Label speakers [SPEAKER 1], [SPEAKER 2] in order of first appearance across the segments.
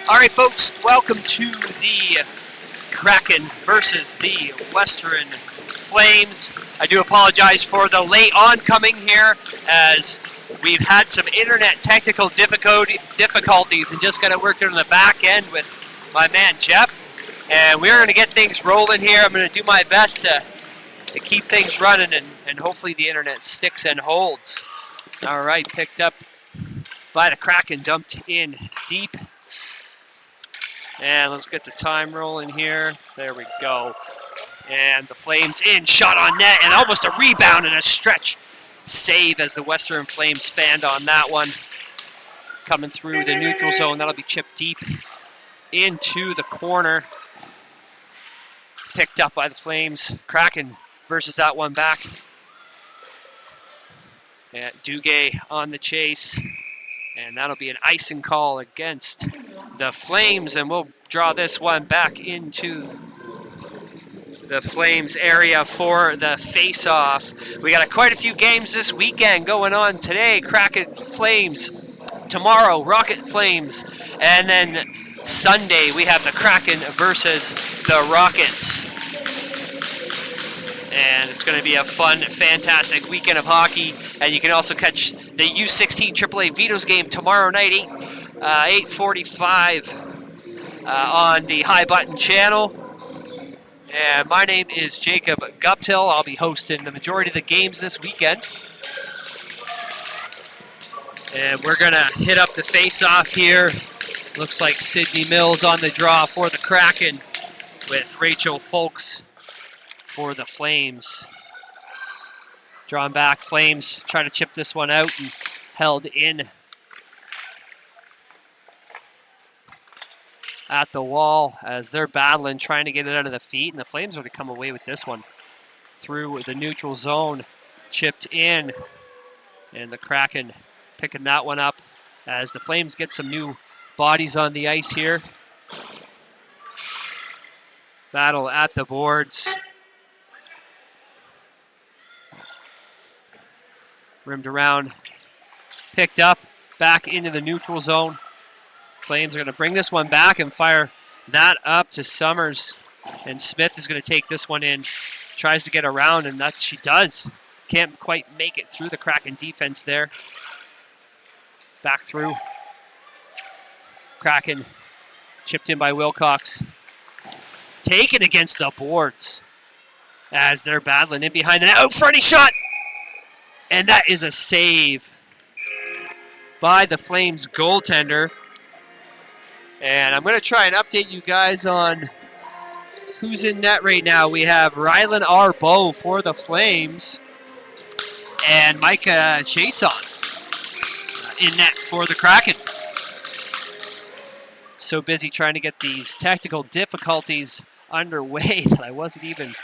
[SPEAKER 1] All right, folks, welcome to the Kraken versus the Western Flames. I do apologize for the late oncoming here, as we've had some internet technical difficulties and just got to work on the back end with my man Jeff. And we're going to get things rolling here. I'm going to do my best to keep things running, and hopefully the internet sticks and holds. All right, picked up by the Kraken, dumped in deep. And let's get the time rolling here. There we go. And the Flames in, shot on net, and almost a rebound and a stretch save as the Western Flames fanned on that one. Coming through the neutral zone, that'll be chipped deep into the corner. Picked up by the Flames. Kraken versus that one back. And Duguay on the chase. And that'll be an icing call against the Flames, and we'll draw this one back into the Flames area for the face-off. We got quite a few games this weekend going on today. Kraken Flames, tomorrow Rocket Flames, and then Sunday we have the Kraken versus the Rockets. And it's going to be a fun, fantastic weekend of hockey. And you can also catch the U18 AAA Vito's game tomorrow night, 8:45 on the High Button channel. And my name is Jacob Guptill. I'll be hosting the majority of the games this weekend. And we're going to hit up the face-off here. Looks like Sydney Mills on the draw for the Kraken with Rachel Folks for the Flames. Drawn back, Flames try to chip this one out and held in at the wall as they're battling, trying to get it out of the feet, and the Flames are going to come away with this one through the neutral zone, chipped in, and the Kraken picking that one up as the Flames get some new bodies on the ice here. Battle at the boards. Rimmed around, picked up, back into the neutral zone. Flames are going to bring this one back and fire that up to Summers. And Smith is going to take this one in. Tries to get around, and that she does. Can't quite make it through the Kraken defense there. Back through. Kraken chipped in by Wilcox. Taken against the boards as they're battling in behind the net. Out front, he shot! And that is a save by the Flames goaltender. And I'm going to try and update you guys on who's in net right now. We have Rylan Arbo for the Flames and Micah Chason in net for the Kraken. So busy trying to get these technical difficulties underway that I wasn't even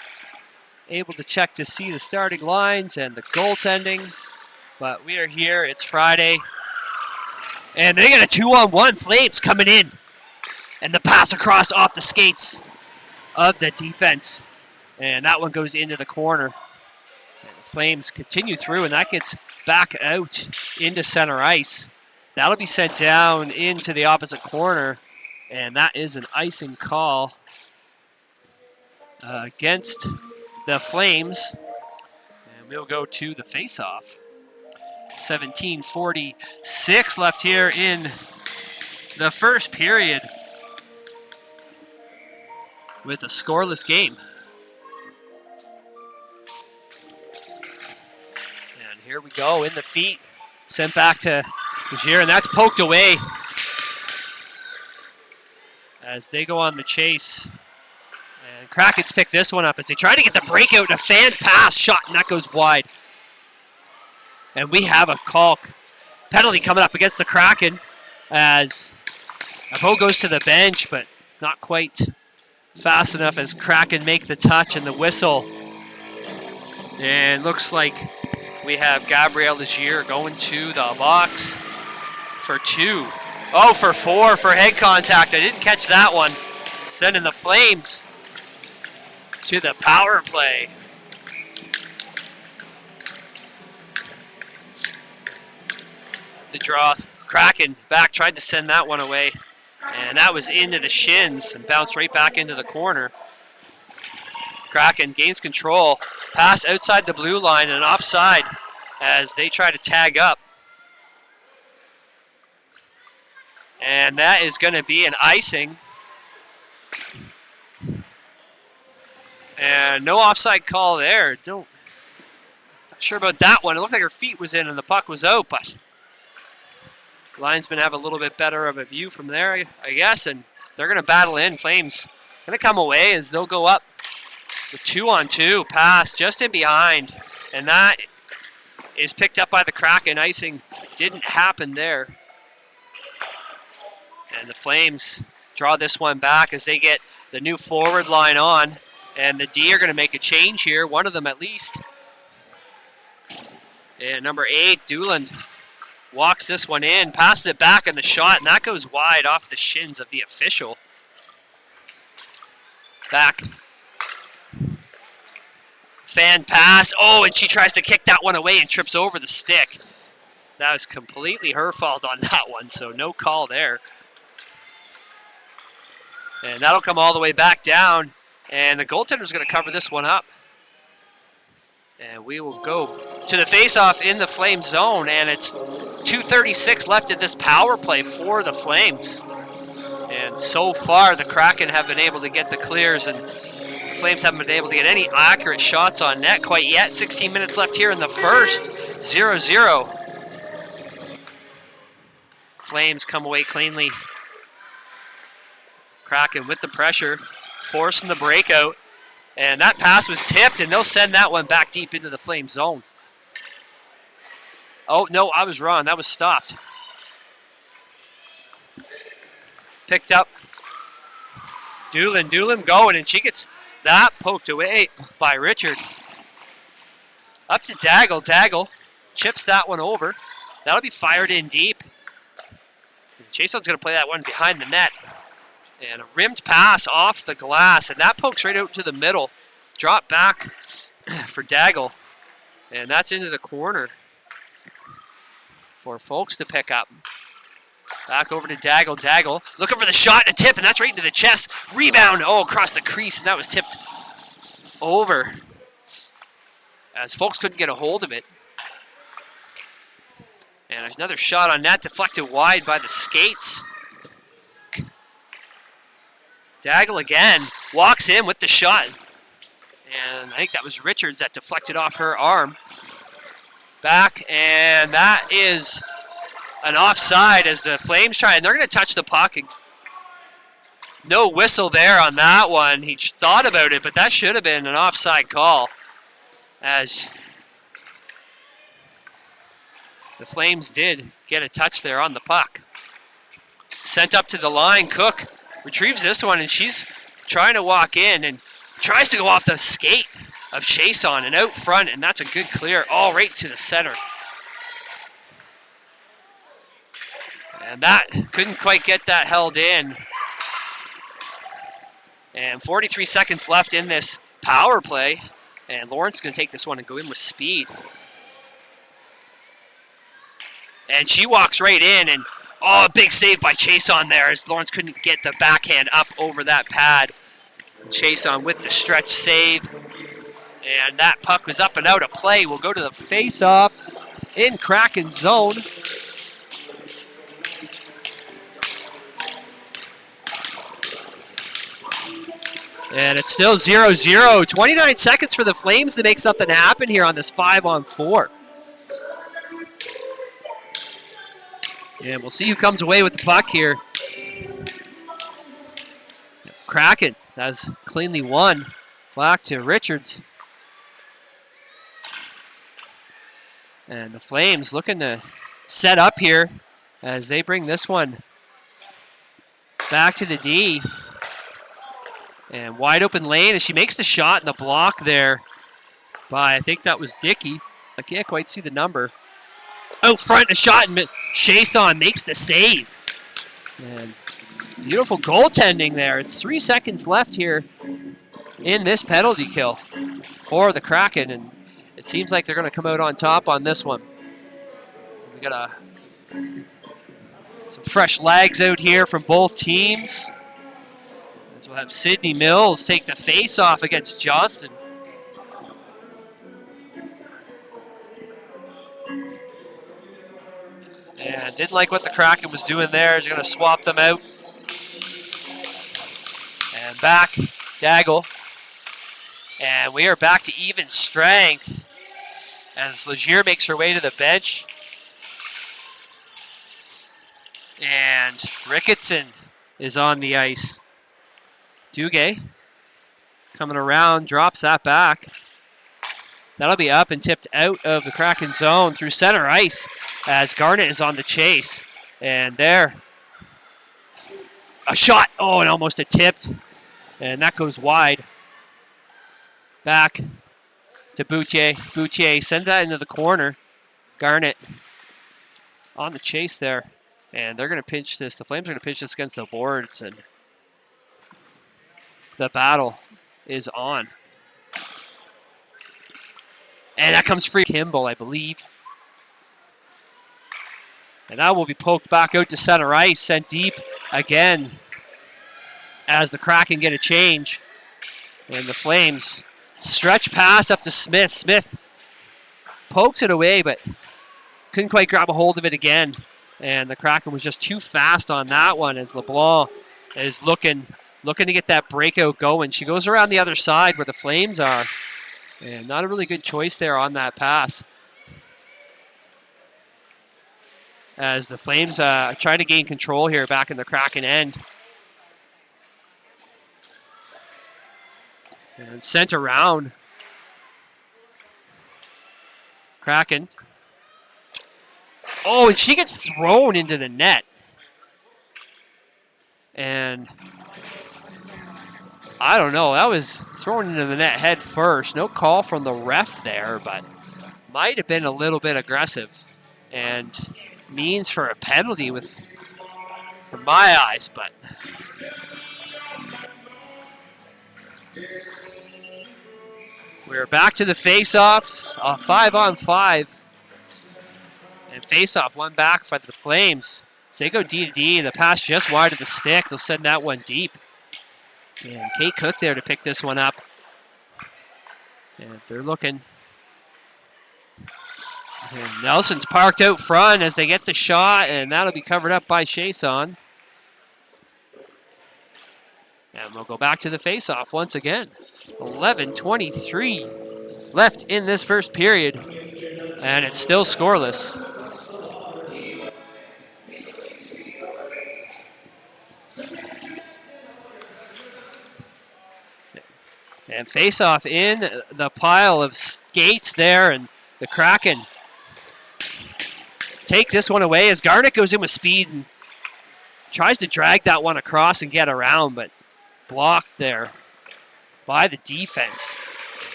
[SPEAKER 1] able to check to see the starting lines and the goaltending. But we are here. It's Friday. And they got a 2-on-1. Flames coming in. And the pass across off the skates of the defense. And that one goes into the corner. And the Flames continue through, and that gets back out into center ice. That'll be sent down into the opposite corner. And that is an icing call against the Flames, and we'll go to the face-off. 17:46 left here in the first period with a scoreless game. And here we go, in the feet, sent back to Gier, and that's poked away as they go on the chase. And Krakens pick this one up as they try to get the breakout, and a fan pass shot, and that goes wide. And we have a call penalty coming up against the Kraken as Aho goes to the bench, but not quite fast enough as Kraken make the touch and the whistle. And looks like we have Gabriel Legier going to the box for 2. Oh, for 4 for head contact. I didn't catch that one. Sending the Flames to the power play. The draw. Kraken back, tried to send that one away. And that was into the shins and bounced right back into the corner. Kraken gains control. Pass outside the blue line and offside as they try to tag up. And that is going to be an icing. And no offside call there. Not sure about that one. It looked like her feet was in and the puck was out, but linesmen have a little bit better of a view from there, I guess, and they're going to battle in. Flames going to come away as they'll go up with 2-on-2. Pass just in behind, and that is picked up by the Kraken. Icing didn't happen there. And the Flames draw this one back as they get the new forward line on, and the D are going to make a change here, one of them at least. And number 8, Dooland, walks this one in, passes it back in the shot, and that goes wide off the shins of the official. Back. Fan pass. Oh, and she tries to kick that one away and trips over the stick. That was completely her fault on that one, so no call there. And that'll come all the way back down, and the goaltender's going to cover this one up. And we will go to the faceoff in the Flames zone, and it's 2:36 left in this power play for the Flames. And so far, the Kraken have been able to get the clears, and the Flames haven't been able to get any accurate shots on net quite yet. 16 minutes left here in the first, 0-0. Flames come away cleanly. Kraken with the pressure, forcing the breakout. And that pass was tipped, and they'll send that one back deep into the Flame zone. Oh, no, I was wrong. That was stopped. Picked up. Doolan going, and she gets that poked away by Richard. Up to Daggle. Daggle chips that one over. That'll be fired in deep. Jason's going to play that one behind the net. And a rimmed pass off the glass, and that pokes right out to the middle. Drop back for Daggle. And that's into the corner for folks to pick up. Back over to Daggle. Daggle looking for the shot and a tip, and that's right into the chest. Rebound, oh, across the crease, and that was tipped over as folks couldn't get a hold of it. And another shot on net, deflected wide by the skates. Daggle again, walks in with the shot. And I think that was Richards that deflected off her arm. Back, and that is an offside as the Flames try, and they're going to touch the puck. No whistle there on that one. He thought about it, but that should have been an offside call, as the Flames did get a touch there on the puck. Sent up to the line, Cook retrieves this one, and she's trying to walk in and tries to go off the skate of Chason and out front, and that's a good clear, all right to the center. And that couldn't quite get that held in. And 43 seconds left in this power play, and Lawrence is going to take this one and go in with speed. And she walks right in, and oh, a big save by Chason there as Lawrence couldn't get the backhand up over that pad. Chason with the stretch save. And that puck was up and out of play. We'll go to the face-off in Kraken zone. And it's still 0-0. 29 seconds for the Flames to make something happen here on this 5-on-4. And we'll see who comes away with the puck here. Kraken, that's cleanly won. Back to Richards. And the Flames looking to set up here as they bring this one back to the D. And wide open lane as she makes the shot in the block there by, I think that was Dickey. I can't quite see the number. Out front, a shot, and Chason makes the save. And beautiful goaltending there. It's 3 seconds left here in this penalty kill for the Kraken, and it seems like they're going to come out on top on this one. We got a Some fresh legs out here from both teams. As we'll have Sydney Mills take the face-off against Johnston. And didn't like what the Kraken was doing there. He's going to swap them out. And back, Daggle. And we are back to even strength as Legier makes her way to the bench. And Ricketson is on the ice. Duguay coming around, drops that back. That'll be up and tipped out of the Kraken zone through center ice as Garnett is on the chase. And there, a shot. Oh, and almost a tipped. And that goes wide. Back to Boutier. Boutier sends that into the corner. Garnett on the chase there. And they're going to pinch this. The Flames are going to pinch this against the boards. And the battle is on. And that comes free Kimball, I believe. And that will be poked back out to center ice. Sent deep again as the Kraken get a change. And the Flames stretch pass up to Smith. Smith pokes it away, but couldn't quite grab a hold of it again. And the Kraken was just too fast on that one as LeBlanc is looking to get that breakout going. She goes around the other side where the Flames are. And not a really good choice there on that pass. As the Flames try to gain control here back in the Kraken end. And sent around. Kraken. Oh, and she gets thrown into the net. And I don't know, that was thrown into the net head first. No call from the ref there, but might have been a little bit aggressive. And means for a penalty from my eyes, but we're back to the face-offs, 5-on-5. And face-off, one back for the Flames. So they go D to D, the pass just wide of the stick. They'll send that one deep. And Kate Cook there to pick this one up. And they're looking. And Nelson's parked out front as they get the shot, and that'll be covered up by Chason. And we'll go back to the face-off once again. 11:23 left in this first period, and it's still scoreless. And face-off in the pile of skates there, and the Kraken take this one away as Garnett goes in with speed and tries to drag that one across and get around, but blocked there by the defense.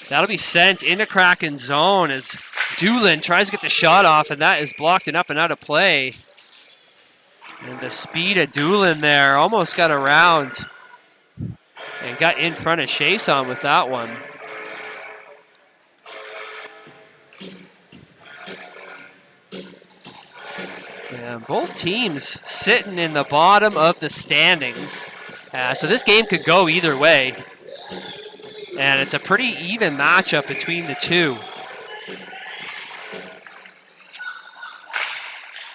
[SPEAKER 1] That'll be sent into Kraken zone as Doolin tries to get the shot off, and that is blocked and up and out of play. And the speed of Doolin there almost got around and got in front of Chason with that one. And both teams sitting in the bottom of the standings. So this game could go either way. And it's a pretty even matchup between the two.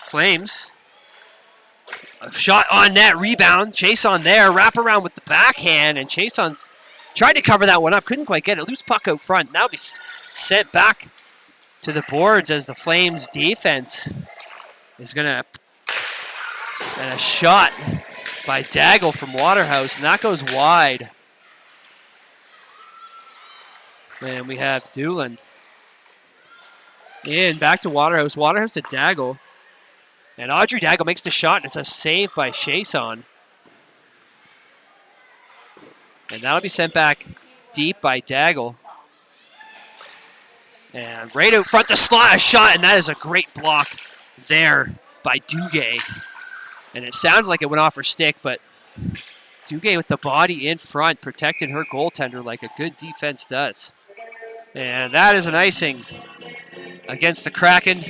[SPEAKER 1] Flames. A shot on net, rebound. Chason there, wrap around with the backhand, and Chason's tried to cover that one up, couldn't quite get it. Loose puck out front. Now be sent back to the boards as the Flames defense is going to... And a shot by Daggle from Waterhouse, and that goes wide. And we have Doolin. In, back to Waterhouse. Waterhouse to Daggle. And Audrey Daggle makes the shot, and it's a save by Chason. And that'll be sent back deep by Daggle. And right out front, the slot, a shot, and that is a great block there by Duguay. And it sounded like it went off her stick, but Duguay with the body in front protected her goaltender like a good defense does. And that is an icing against the Kraken.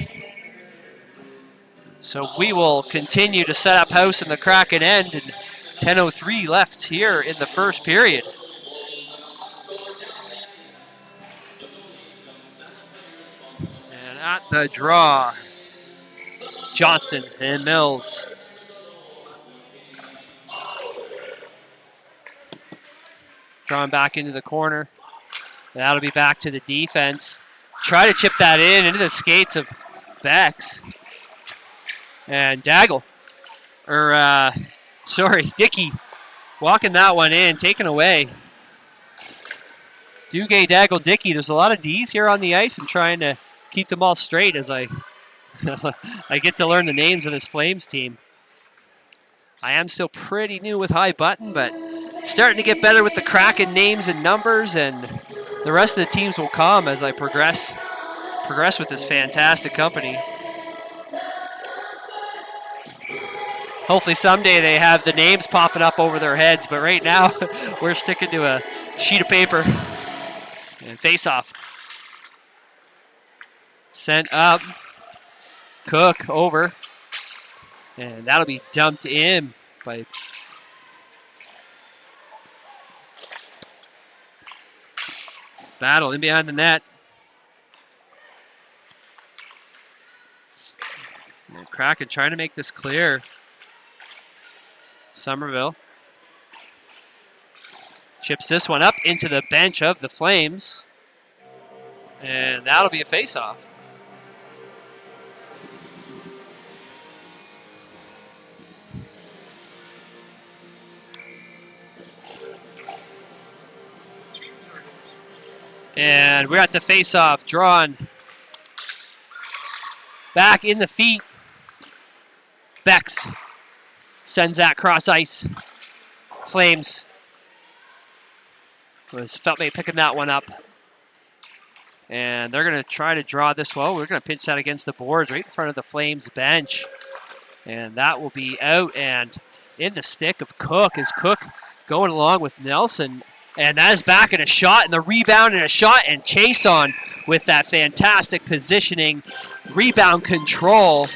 [SPEAKER 1] So we will continue to set up house in the Kraken end, and 10:03 left here in the first period. And at the draw, Johnson and Mills. Drawn back into the corner. That'll be back to the defense. Try to chip that in into the skates of Bex. And Dickey walking that one in, taken away. Duguay, Daggle, Dickey. There's a lot of D's here on the ice. I'm trying to keep them all straight as I I get to learn the names of this Flames team. I am still pretty new with high button, but starting to get better with the Kraken names and numbers, and the rest of the teams will come as I progress with this fantastic company. Hopefully someday they have the names popping up over their heads, but right now we're sticking to a sheet of paper. And face off. Sent up. Cook over. And that'll be dumped in by Battle in behind the net. And Kraken trying to make this clear. Somerville chips this one up into the bench of the Flames. And that'll be a face-off. And we're at the face-off, drawn back in the feet. Bex sends that cross ice. Flames was Feltmate picking that one up. And they're going to try to draw this one. We're going to pitch that against the boards right in front of the Flames bench. And that will be out and in the stick of Cook. Is Cook going along with Nelson? And that is back in a shot, and the rebound and a shot, and Chason with that fantastic positioning, rebound control,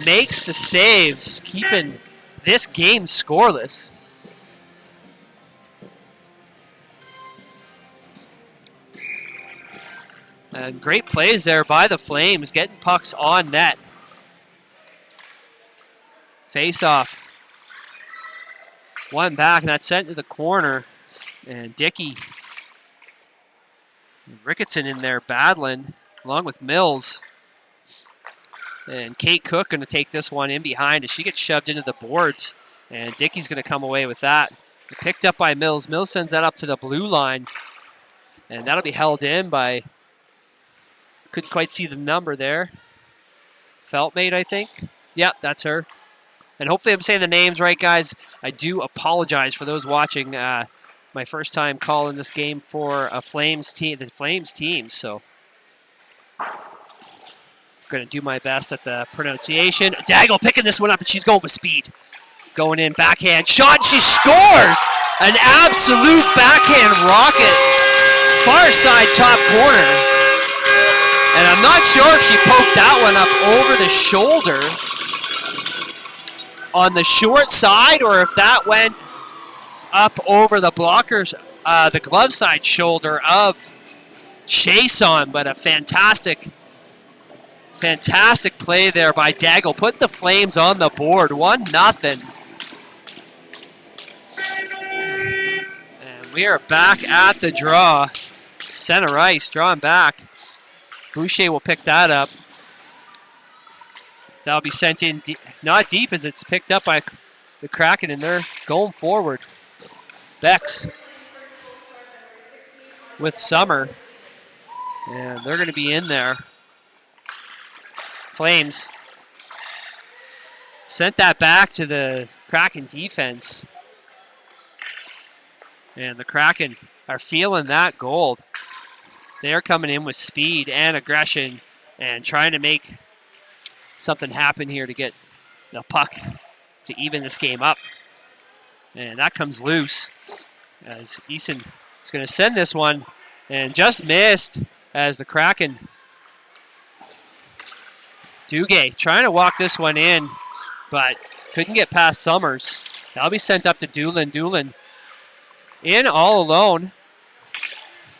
[SPEAKER 1] makes the saves, keeping this game scoreless. And great plays there by the Flames, getting pucks on net. Face off. One back, and that's sent to the corner. And Dickey, Ricketson in there battling, along with Mills. And Kate Cook going to take this one in behind as she gets shoved into the boards. And Dickey's going to come away with that. Picked up by Mills. Mills sends that up to the blue line. And that'll be held in by, couldn't quite see the number there. Feltmate, I think. Yep, that's her. And hopefully I'm saying the names right, guys. I do apologize for those watching. My first time calling this game for a Flames team, the Flames team, so I'm going to do my best at the pronunciation. Daggle picking this one up, and she's going with speed. Going in, backhand shot, she scores! An absolute backhand rocket, far side top corner. And I'm not sure if she poked that one up over the shoulder on the short side, or if that went up over the blockers, the glove side shoulder of Chason, but a fantastic play there by Daggle. Put the Flames on the board, 1-0. And we are back at the draw. Center ice, drawn back. Boucher will pick that up. That'll be sent in, not deep as it's picked up by the Kraken, and they're going forward. Bex with Summer, and they're going to be in there. Flames sent that back to the Kraken defense, and the Kraken are feeling that gold. They're coming in with speed and aggression and trying to make something happen here to get the puck to even this game up. And that comes loose as Eason is going to send this one and just missed as the Kraken Duguay trying to walk this one in, but couldn't get past Summers. That'll be sent up to Doolin. Doolin in all alone.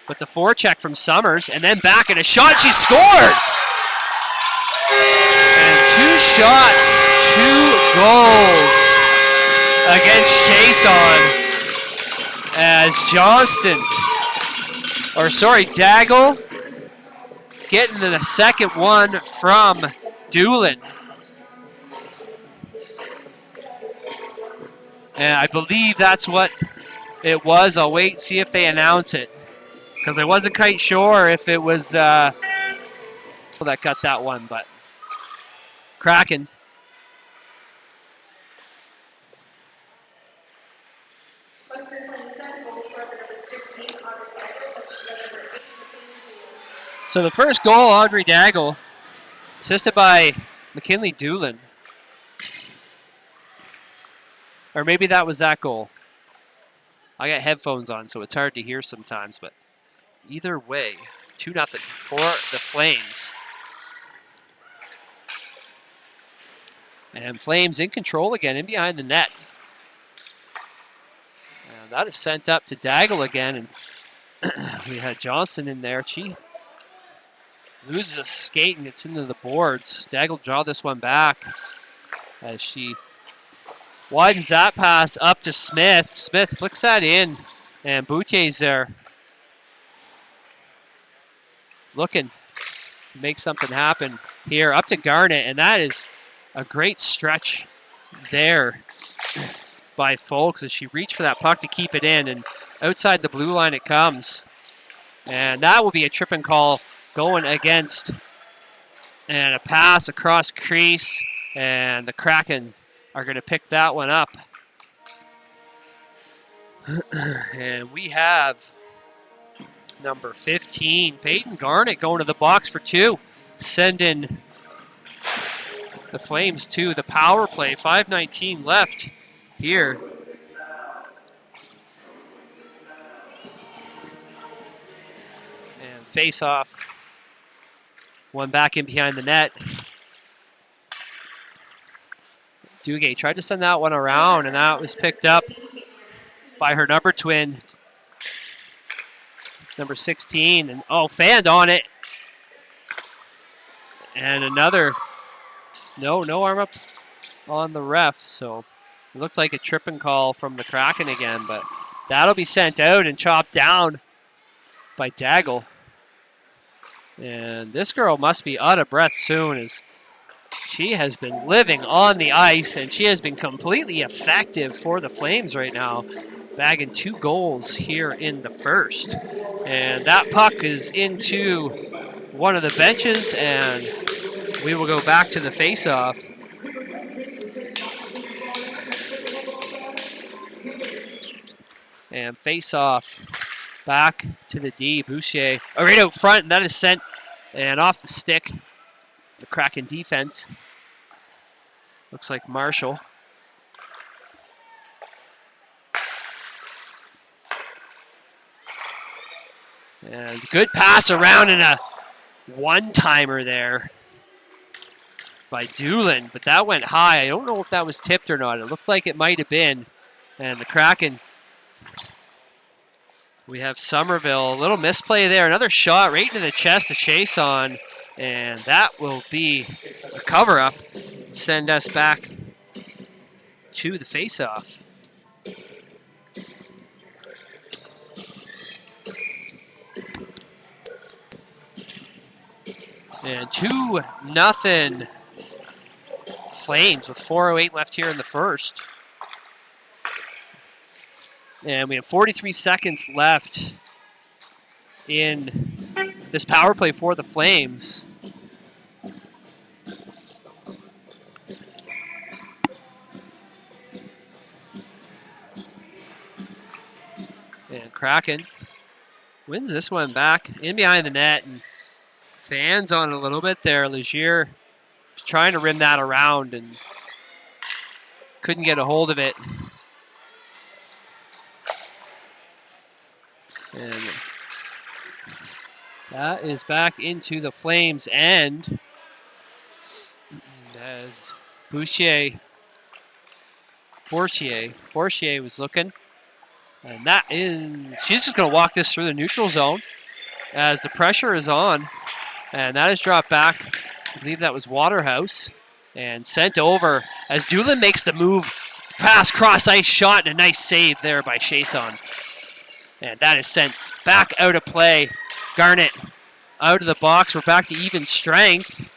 [SPEAKER 1] But the forecheck from Summers, and then back and a shot, she scores! And 2 shots, 2 goals against Chason as Daggle getting the second one from Doolin. And I believe that's what it was. I'll wait and see if they announce it, because I wasn't quite sure if it was that got that one, but Kraken. So the first goal, Audrey Daggle, assisted by McKinley Doolin. Or maybe that was that goal. I got headphones on, so it's hard to hear sometimes, but either way, 2-0 for the Flames. And Flames in control again, in behind the net. And that is sent up to Daggle again, and we had Johnson in there. She loses a skate and gets into the boards. Daggle draw this one back as she widens that pass up to Smith. Smith flicks that in, and Boutier's there looking to make something happen here. Up to Garnett, and that is a great stretch there by Folks as she reached for that puck to keep it in, and outside the blue line it comes. And that will be a tripping call going against, and a pass across crease, and the Kraken are going to pick that one up. And we have number 15, Peyton Garnett, going to the box for 2, sending the Flames to the power play. 5:19 left here. And face off. One back in behind the net. Duguay tried to send that one around, and that was picked up by her number twin, number 16. And fanned on it. And another, no arm up on the ref. So it looked like a tripping call from the Kraken again, but that'll be sent out and chopped down by Daggle. And this girl must be out of breath soon, as she has been living on the ice, and she has been completely effective for the Flames right now, bagging 2 goals here in the first. And that puck is into one of the benches, and we will go back to the face-off. And face-off back to the D. Boucher right out front, and that is sent and off the stick. The Kraken defense. Looks like Marshall. And good pass around, and a one-timer there by Doolin, but that went high. I don't know if that was tipped or not. It looked like it might have been. And the Kraken, we have Somerville, a little misplay there. Another shot right into the chest to Chason, and that will be a cover-up. Send us back to the face-off. And 2-0 Flames with 4:08 left here in the first. And we have 43 seconds left in this power play for the Flames. And Kraken wins this one back in behind the net, and fans on it a little bit there. Legier was trying to rim that around and couldn't get a hold of it. And that is back into the Flames end. as Borchier was looking. And that is, she's just going to walk this through the neutral zone as the pressure is on. And that is dropped back. I believe that was Waterhouse. And sent over as Doolin makes the move. Pass, cross ice shot, and a nice save there by Chason. And that is sent back out of play. Garnett out of the box. We're back to even strength.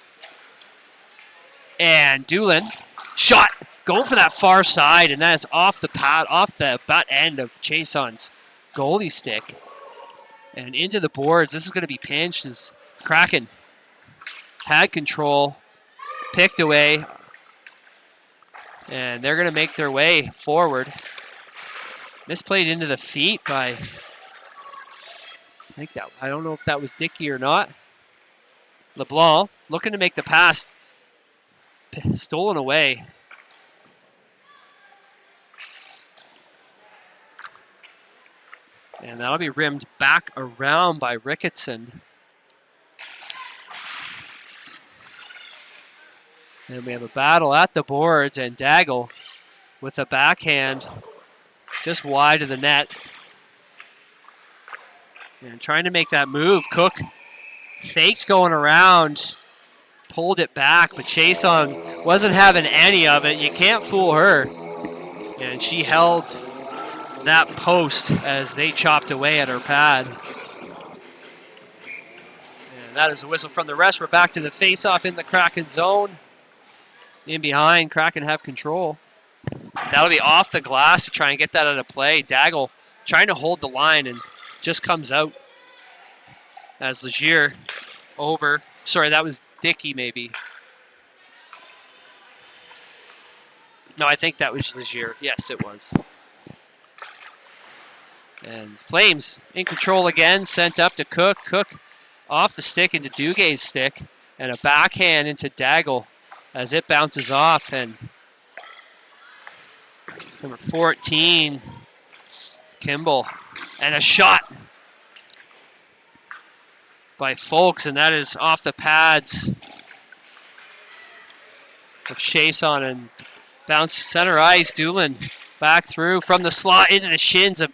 [SPEAKER 1] And Doolin, shot, going for that far side, and that is off the pad, off the butt end of Chason's goalie stick. And into the boards. This is going to be pinched as Kraken had control, picked away, and they're going to make their way forward. Misplayed into the feet by, I don't know if that was Dickey or not. LeBlanc looking to make the pass, stolen away. And that'll be rimmed back around by Ricketson. And we have a battle at the boards, and Daggle with a backhand just wide of the net. And trying to make that move. Cook faked going around, pulled it back, but Chason wasn't having any of it. You can't fool her. And she held that post as they chopped away at her pad. And that is a whistle from the rest. We're back to the face-off in the Kraken zone. In behind, Kraken have control. That'll be off the glass to try and get that out of play. Daggle trying to hold the line and just comes out as Legier over. Sorry, that was Dickey maybe. No, I think that was Legier. Yes, it was. And Flames in control again, sent up to Cook. Cook off the stick into Duguay's stick, and a backhand into Daggle as it bounces off. And number 14, Kimball, and a shot by Folks, and that is off the pads of Chason and bounce center ice. Doolin back through from the slot into the shins of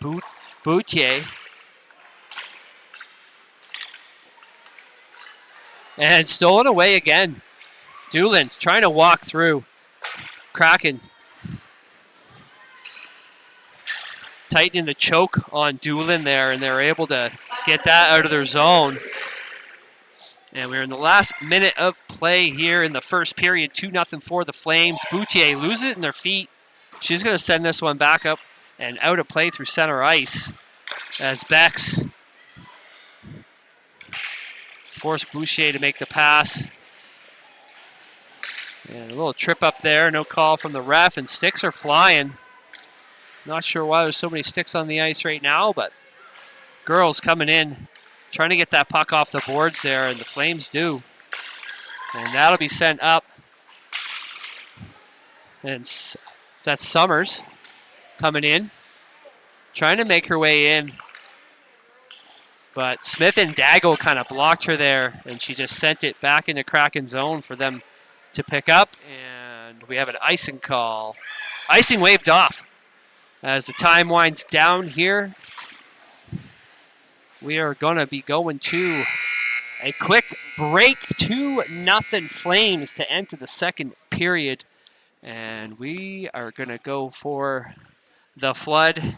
[SPEAKER 1] Boutier. And stolen away again. Doolin trying to walk through. Kraken tightening the choke on Doolin there, and they're able to get that out of their zone. And we're in the last minute of play here in the first period. 2-0 for the Flames. Boutier loses it in their feet. She's going to send this one back up and out of play through center ice as Bex forced Boucher to make the pass. And a little trip up there. No call from the ref, and sticks are flying. Not sure why there's so many sticks on the ice right now, but girls coming in, trying to get that puck off the boards there, and the Flames do. And that'll be sent up. And that's Summers coming in, trying to make her way in. But Smith and Daggle kind of blocked her there, and she just sent it back into Kraken zone for them to pick up. And we have an icing call. Icing waved off. As the time winds down here, we are going to be going to a quick break. 2-0 Flames to enter the second period. And we are going to go for the flood.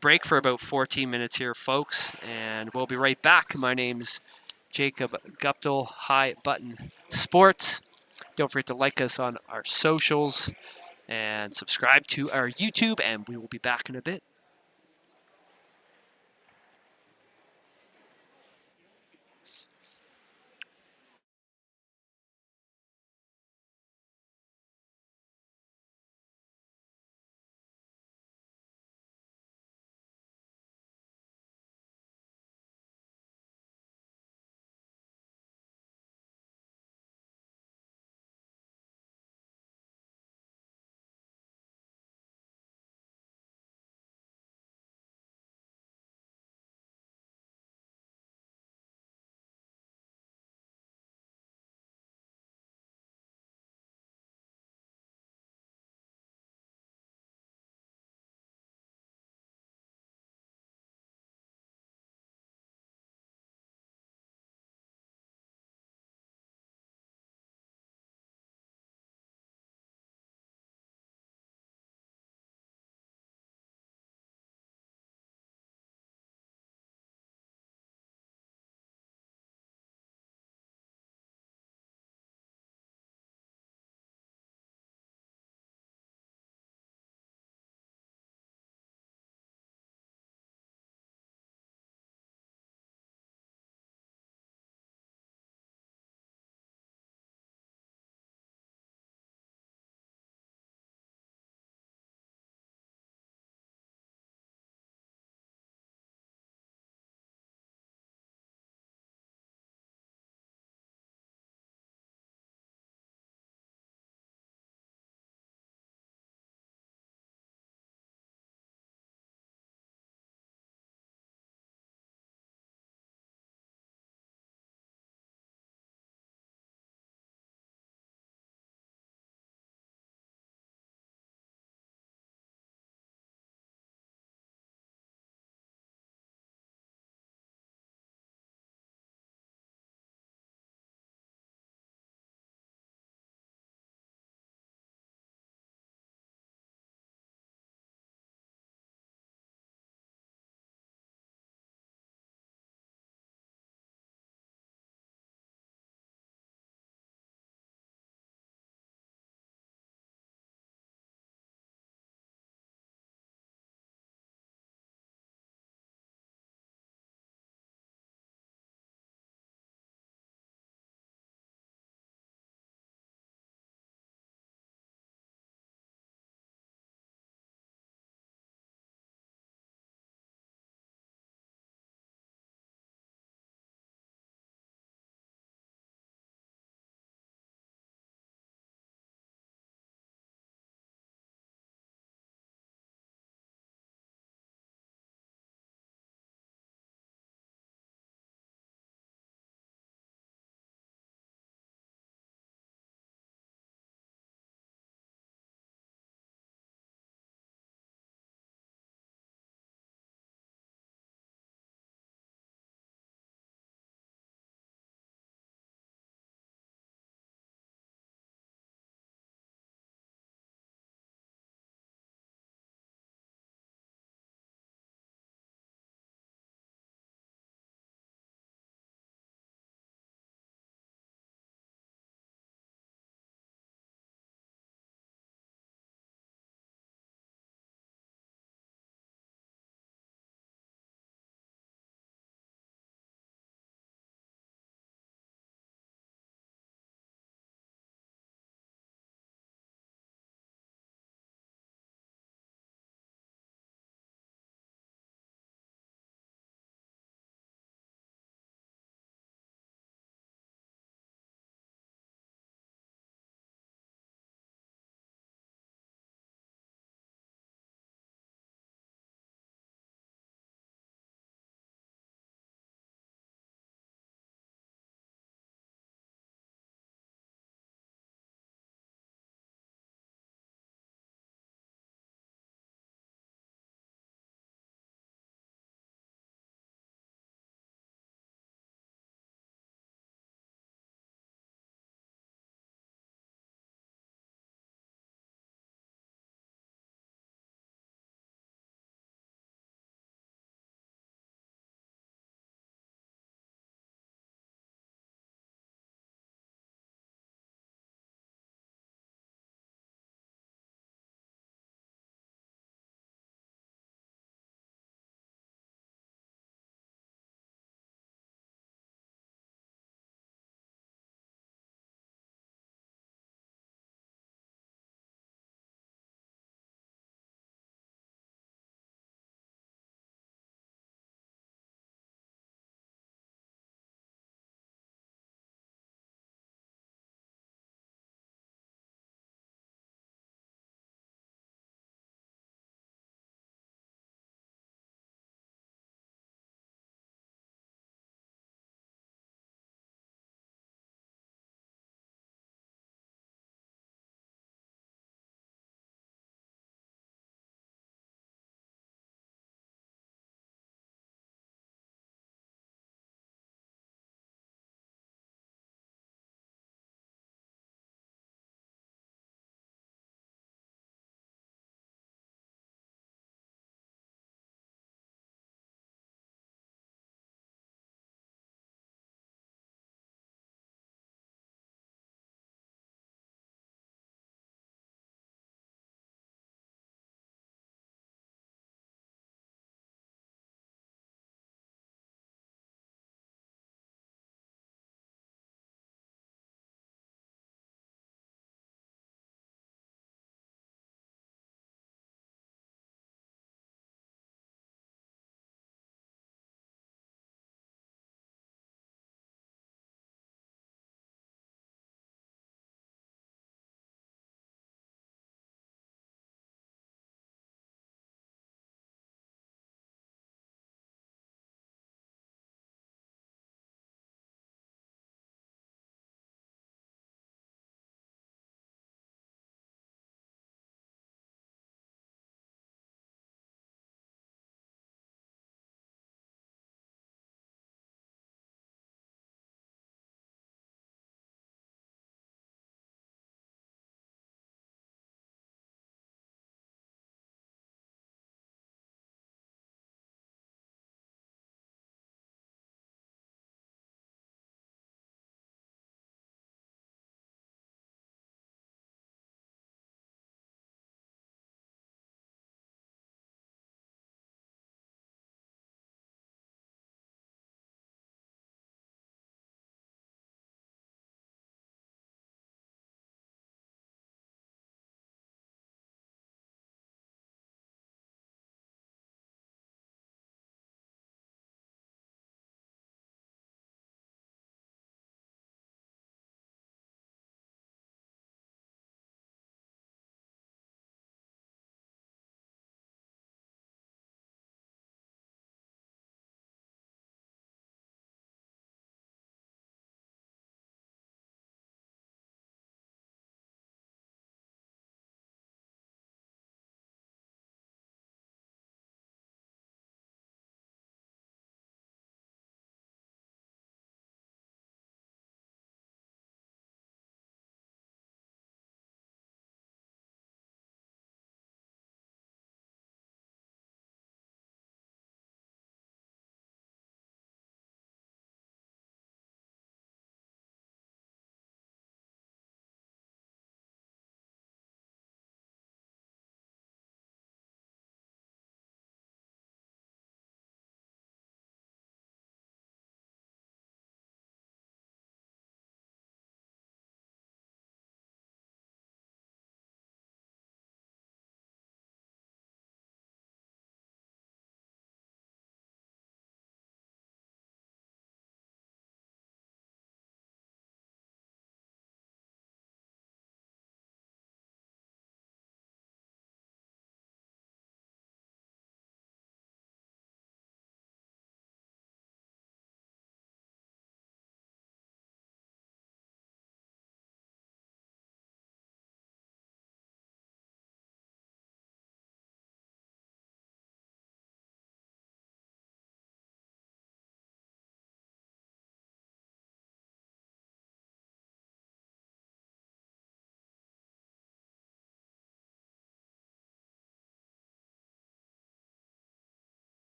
[SPEAKER 1] Break for about 14 minutes here, folks. And we'll be right back. My name's Jacob Guptill, High Button Sports. Don't forget to like us on our socials and subscribe to our YouTube, and we will be back in a bit.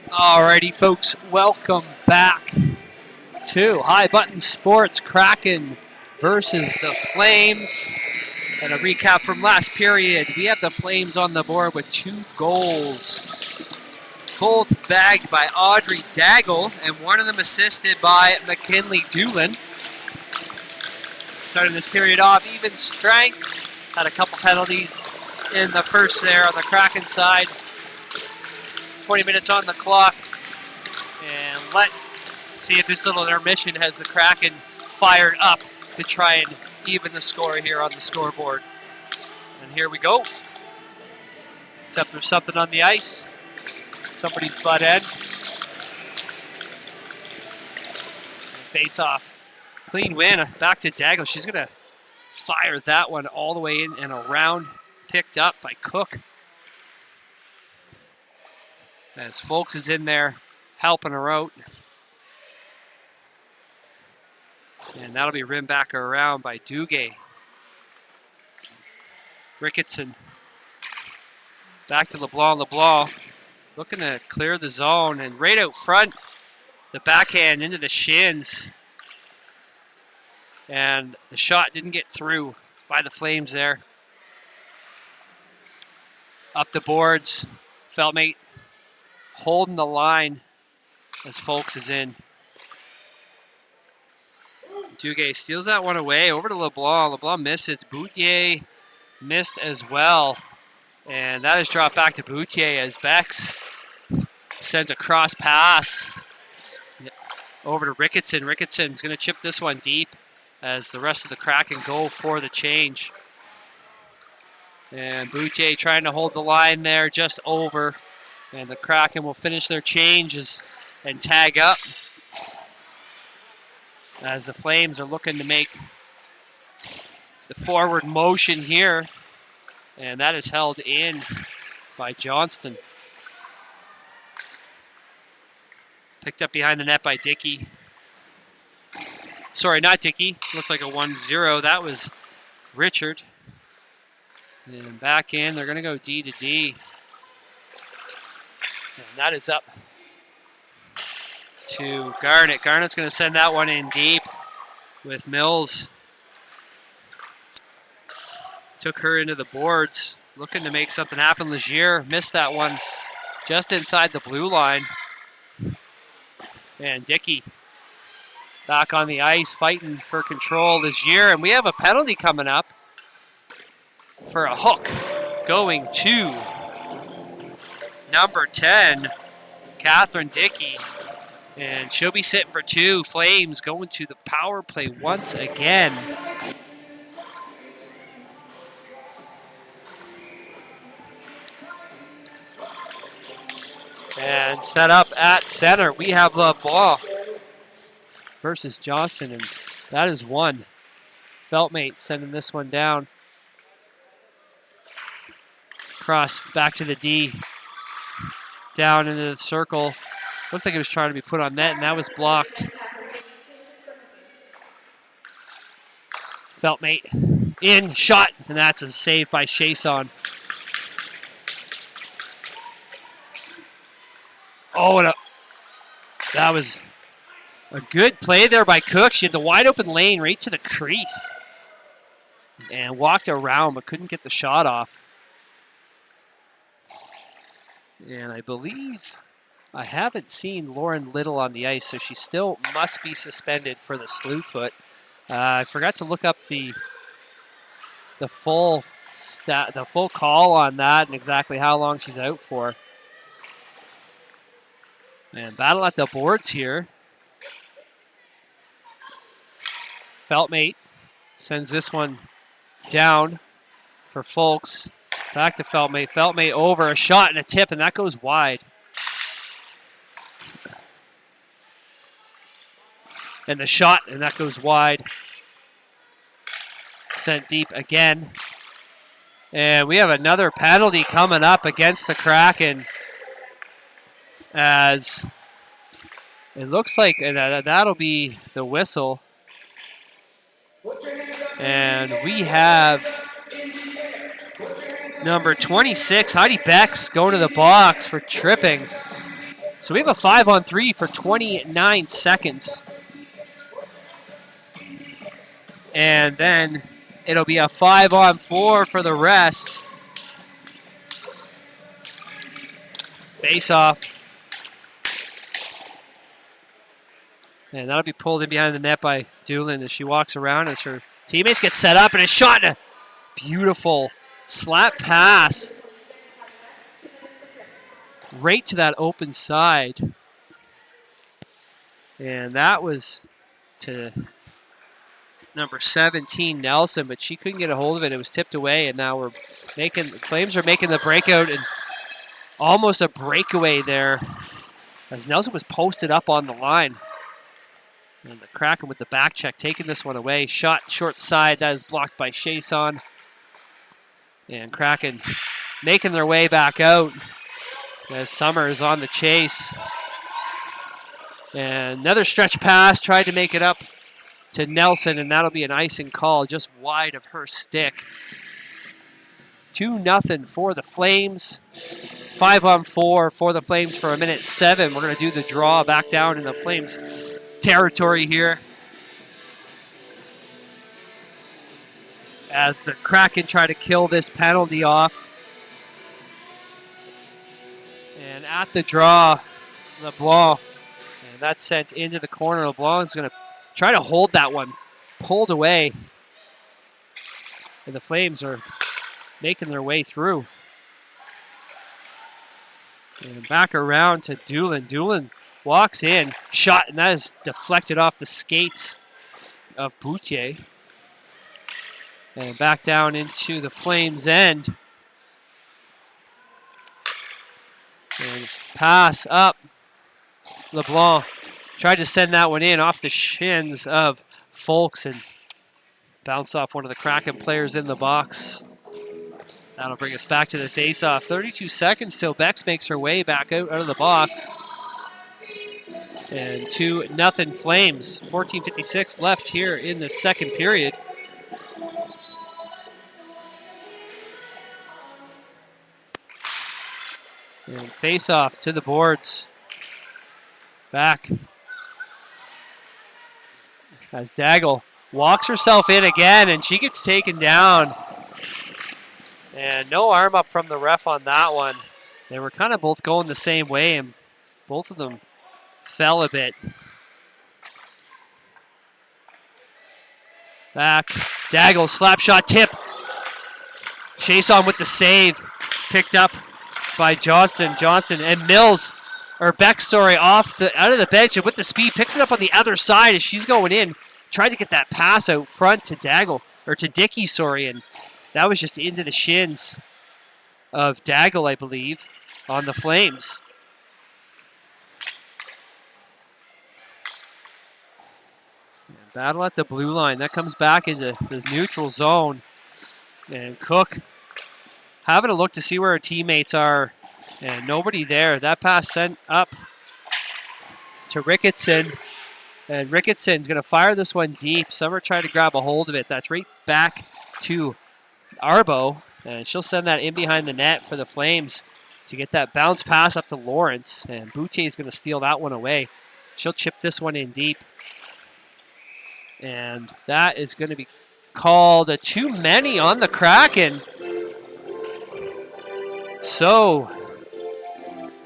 [SPEAKER 1] Alrighty, folks, welcome back to High Button Sports. Kraken versus the Flames. And a recap from last period. We have the Flames on the board with 2 goals. Both bagged by Audrey Daggle, and one of them assisted by McKinley Doolin. Starting this period off, even strength. Had a couple penalties in the first there on the Kraken side. 20 minutes on the clock. And let's see if this little intermission has the Kraken fired up to try and even the score here on the scoreboard. And here we go. Except there's something on the ice. Somebody's butt end. Face off. Clean win. Back to Daggle. She's going to fire that one all the way in and around. Picked up by Cook. As Folks is in there helping her out. And that'll be rimmed back around by Duguay. Ricketson. Back to LeBlanc. LeBlanc looking to clear the zone. And right out front, the backhand into the shins. And the shot didn't get through by the Flames there. Up the boards. Feltmate holding the line as Folks is in. Duguay steals that one away. Over to LeBlanc. LeBlanc misses. Boutier missed as well. And that is dropped back to Boutier as Bex sends a cross pass over to Ricketson. Ricketson's going to chip this one deep as the rest of the Kraken go for the change. And Boutier trying to hold the line there just over. And the Kraken will finish their changes and tag up as the Flames are looking to make the forward motion here. And that is held in by Johnston. Picked up behind the net by Dickey. Sorry, not Dickey. Looked like a 1-0. That was Richard. And back in. They're going to go D to D. And that is up to Garnett. Garnett's going to send that one in deep with Mills. Took her into the boards, looking to make something happen. Legier missed that one just inside the blue line. And Dickey back on the ice, fighting for control. Legier, and we have a penalty coming up for a hook going to number 10, Catherine Dickey. And she'll be sitting for 2. Flames going to the power play once again. And set up at center, we have LeBlanc versus Johnson, and that is one. Feltmate sending this one down. Cross back to the D. Down into the circle. Looked like it was trying to be put on net, and that was blocked. Feltmate in, shot, and that's a save by Chason. Oh, and that was a good play there by Cook. She had the wide open lane right to the crease. And walked around, but couldn't get the shot off. And I believe I haven't seen Lauren Little on the ice, so she still must be suspended for the slew foot. I forgot to look up the full call on that and exactly how long she's out for. And battle at the boards here. Feltmate sends this one down for Folks. Back to Feltmate. Feltmate over, a shot and a tip, and that goes wide. And the shot, and that goes wide. Sent deep again. And we have another penalty coming up against the Kraken. As it looks like that'll be the whistle. And we have number 26, Heidi Becks, going to the box for tripping. So we have a 5-on-3 for 29 seconds. And then it'll be a 5-on-4 for the rest. Face off. And that'll be pulled in behind the net by Doolin as she walks around as her teammates get set up, and it's shot in a beautiful slap pass right to that open side. And that was to number 17, Nelson, but she couldn't get a hold of it. It was tipped away, and now Flames are making the breakout, and almost a breakaway there as Nelson was posted up on the line. And the Kraken with the back check, taking this one away. Shot short side, that is blocked by Chason. And Kraken making their way back out as Summer is on the chase. And another stretch pass, tried to make it up to Nelson, and that'll be an icing call just wide of her stick. 2-0 for the Flames. 5-on-4 for the Flames for 1:07. We're going to do the draw back down in the Flames territory here as the Kraken try to kill this penalty off. And at the draw, LeBlanc, and that's sent into the corner. LeBlanc is going to try to hold that one, pulled away, and the Flames are making their way through. And back around to Doolin. Doolin walks in, shot, and that is deflected off the skates of Boutier. And back down into the Flames' end. And pass up. LeBlanc tried to send that one in off the shins of Folks and bounce off one of the Kraken players in the box. That'll bring us back to the face-off. 32 seconds till Bex makes her way back out of the box. And 2-0 Flames. 14:56 left here in the second period. And face-off to the boards. Back. As Daggle walks herself in again, and she gets taken down. And no arm up from the ref on that one. They were kind of both going the same way, and both of them fell a bit. Back. Daggle, slap shot, tip. Chason with the save. Picked up by Johnston. And Mills, or Beck, sorry, out of the bench and with the speed, picks it up on the other side as she's going in. Tried to get that pass out front to Daggle, or to Dickey, sorry, and that was just into the shins of Daggle, I believe, on the Flames. Battle at the blue line. That comes back into the neutral zone. And Cook having a look to see where her teammates are. And nobody there. That pass sent up to Ricketson. And Ricketson's going to fire this one deep. Summer tried to grab a hold of it. That's right back to Arbo. And she'll send that in behind the net for the Flames to get that bounce pass up to Lawrence. And Boutier's going to steal that one away. She'll chip this one in deep. And that is going to be called a too many on the Kraken. So,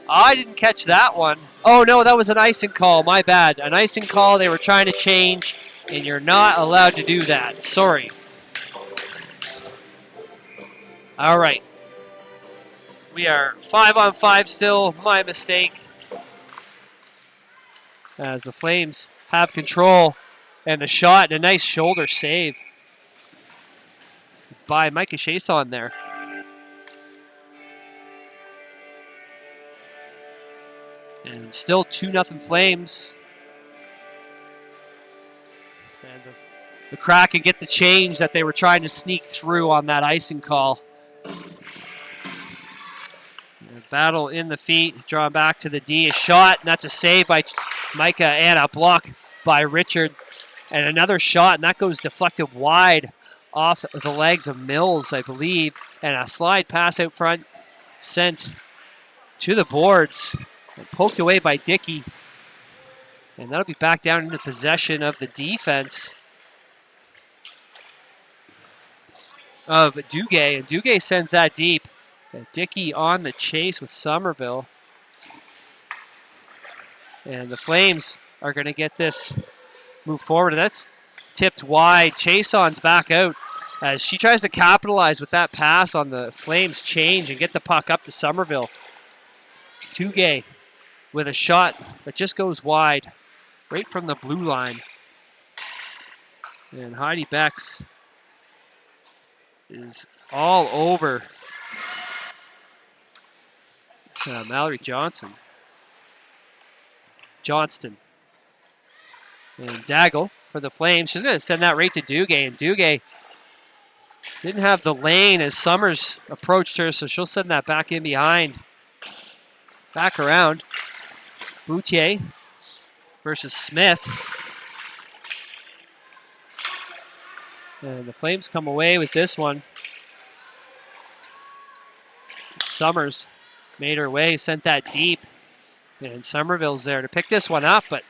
[SPEAKER 1] I didn't catch that one. Oh, no, that was an icing call. My bad. An icing call. They were trying to change, and you're not allowed to do that. Sorry. All right. We are 5-on-5 still. My mistake. As the Flames have control. And the shot, and a nice shoulder save by Micah Chason there. And still 2-0 Flames. And the Kraken get the change that they were trying to sneak through on that icing call. And battle in the feet, drawn back to the D. A shot, and that's a save by Micah and a block by Richard. And another shot, and that goes deflected wide off the legs of Mills, I believe. And a slide pass out front sent to the boards. And poked away by Dickey. And that'll be back down into possession of the defense of Duguay. And Duguay sends that deep. Dickey on the chase with Somerville. And the Flames are going to get this move forward. That's tipped wide. Chason's back out as she tries to capitalize with that pass on the Flames change and get the puck up to Somerville. Duguay with a shot that just goes wide, right from the blue line. And Heidi Becks is all over Mallory Johnston. And Daggle for the Flames. She's going to send that right to Duguay. And Duguay didn't have the lane as Summers approached her, so she'll send that back in behind. Back around. Boutier versus Smith. And the Flames come away with this one. Summers made her way, sent that deep. And Somerville's there to pick this one up, but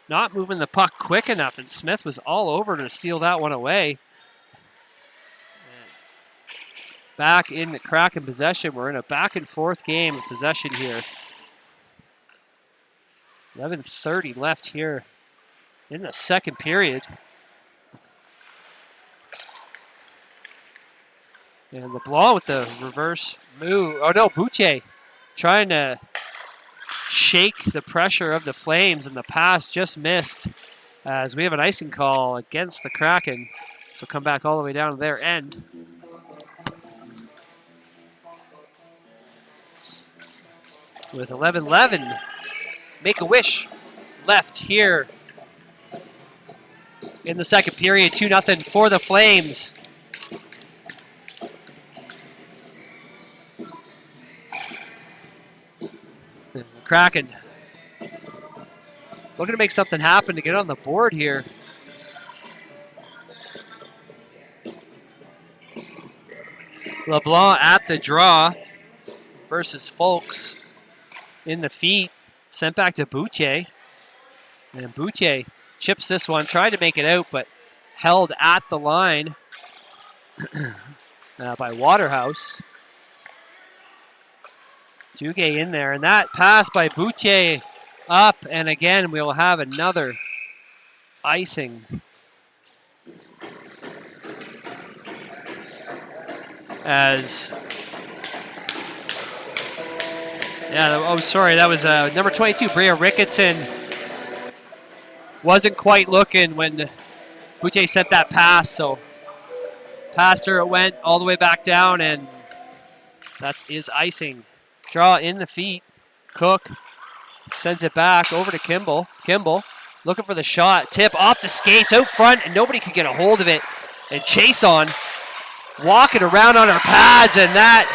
[SPEAKER 1] not moving the puck quick enough. And Smith was all over to steal that one away. And back in the Kraken possession. We're in a back and forth game of possession here. 11:30 left here in the second period. And LeBlanc with the reverse move. Oh no, Boutier trying to shake the pressure of the Flames, and the pass just missed as we have an icing call against the Kraken. So come back all the way down to their end. With 11-11, Make-A-Wish left here in the second period. 2-0 for the Flames. Kraken looking to make something happen to get on the board here. LeBlanc at the draw versus Folks in the feet. Sent back to Boutier. And Boutier chips this one, tried to make it out, but held at the line by Waterhouse. Duguay in there, and that pass by Boutier up, and again we'll have another icing. As, that was number 22, Bria Ricketson. Wasn't quite looking when Boutier sent that pass, so past her it went all the way back down, and that is icing. Draw in the feet. Cook sends it back over to Kimball. Kimball looking for the shot. Tip off the skates out front, and nobody could get a hold of it. And Chason walking around on her pads, and that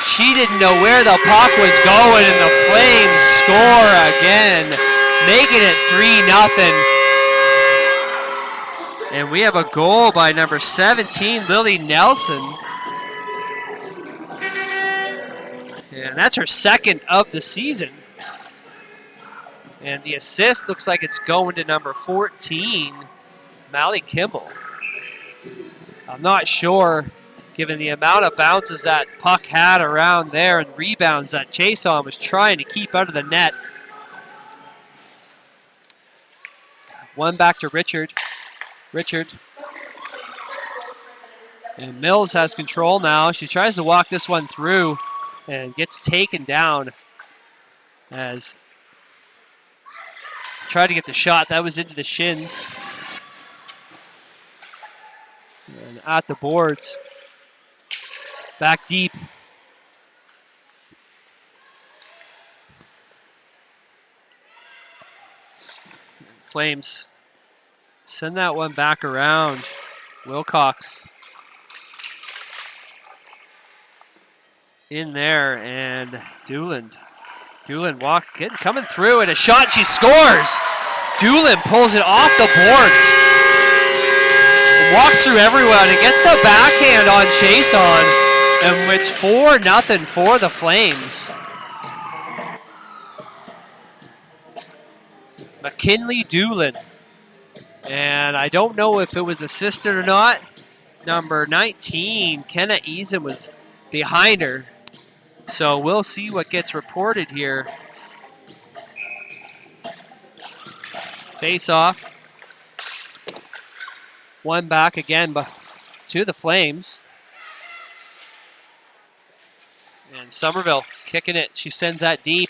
[SPEAKER 1] she didn't know where the puck was going, and the Flames score again, making it 3-0. And we have a goal by number 17, Lily Nelson. And that's her second of the season. And the assist looks like it's going to number 14, Mally Kimball. I'm not sure, given the amount of bounces that puck had around there and rebounds that Chason was trying to keep out of the net. One back to Richard. And Mills has control now. She tries to walk this one through and gets taken down as tried to get the shot. That was into the shins. And at the boards. Back deep. Flames send that one back around. Wilcox in there, and Dooland coming through, and a shot, she scores. Dooland pulls it off the boards, walks through everyone, and gets the backhand on Chason, and it's 4-0 for the Flames. McKinley Doolin. And I don't know if it was assisted or not. Number 19, Kenna Eason, was behind her. So we'll see what gets reported here. Face off. One back again to the Flames. And Somerville kicking it. She sends that deep.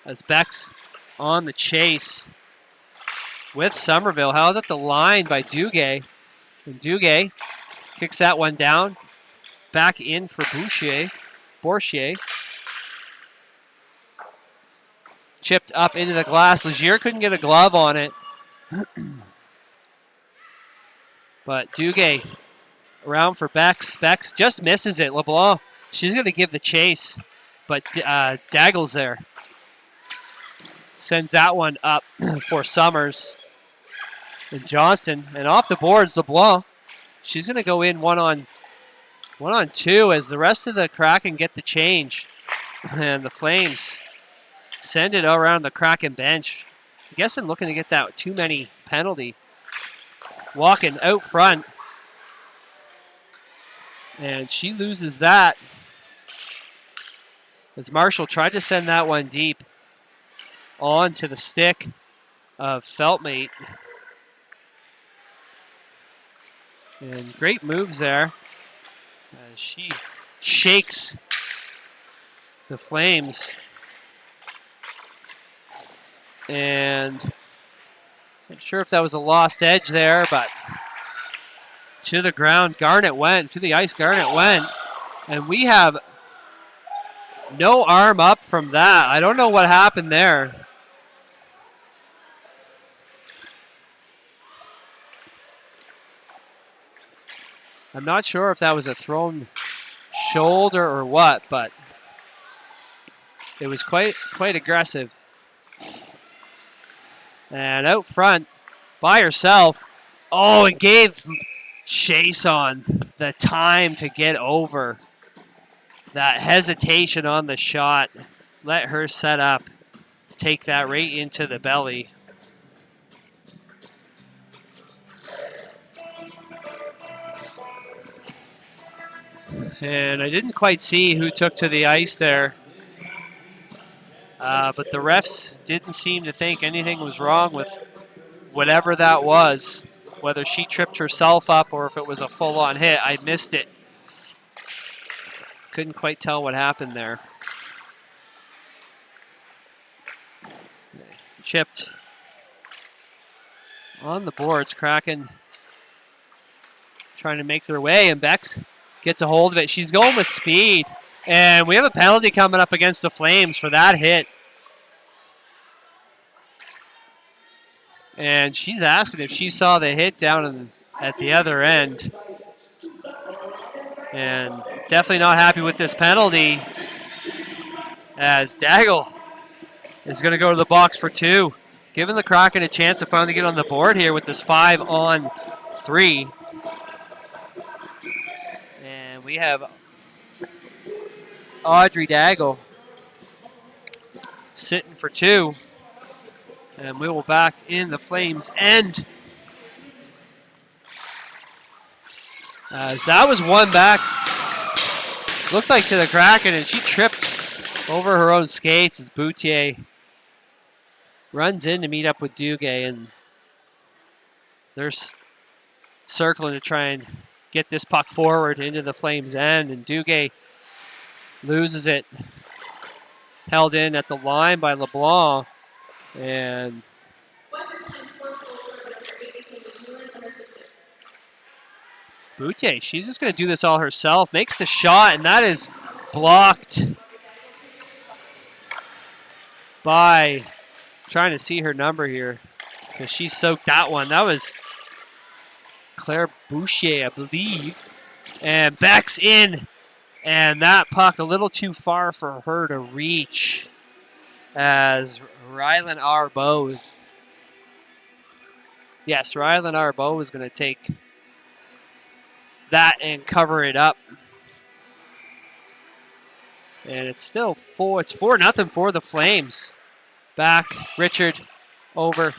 [SPEAKER 1] As Beck's on the chase with Somerville. Held at the line by Duguay. And Duguay kicks that one down. Back in for Bourchier. Chipped up into the glass. Legier couldn't get a glove on it. But Duguay around for Bex. Bex just misses it. LeBlanc, she's going to give the chase. But Daggle's there. Sends that one up for Summers. And Johnston. And off the boards, LeBlanc. She's going to go in one on two as the rest of the Kraken get the change. And the Flames send it around the Kraken bench. I'm guessing looking to get that too many penalty. Walking out front. And she loses that. As Marshall tried to send that one deep on to the stick of Feltmate. And great moves there. As she shakes the Flames. And not sure if that was a lost edge there, but to the ground, Garnett went. To the ice, Garnett went. And we have no arm up from that. I don't know what happened there. I'm not sure if that was a thrown shoulder or what, but it was quite aggressive. And out front, by herself. Oh, and gave Chason the time to get over. That hesitation on the shot. Let her set up. Take that right into the belly. And I didn't quite see who took to the ice there. But the refs didn't seem to think anything was wrong with whatever that was. Whether she tripped herself up or if it was a full-on hit. I missed it. Couldn't quite tell what happened there. Chipped on the boards. Kraken trying to make their way, and Bex gets a hold of it. She's going with speed. And we have a penalty coming up against the Flames for that hit. And she's asking if she saw the hit down at the other end. And definitely not happy with this penalty, as Daggle is going to go to the box for two. Giving the Kraken a chance to finally get on the board here with this 5-on-3. And we have Audrey Daggle sitting for two. And we will back in the Flames' end. As that was one back. Looked like to the Kraken, and she tripped over her own skates as Boutier runs in to meet up with Duguay, and they're circling to try and get this puck forward into the Flames' end, and Duguay loses it. Held in at the line by LeBlanc. And Boutier, she's just going to do this all herself. Makes the shot, and that is blocked by, trying to see her number here, because she soaked that one. That was Claire Boucher, I believe. And Beck's in, and that puck a little too far for her to reach, as Rylan Arbeau is, Rylan Arbeau is going to take that and cover it up. And it's still 4-0 for the Flames. Back, Richard, over,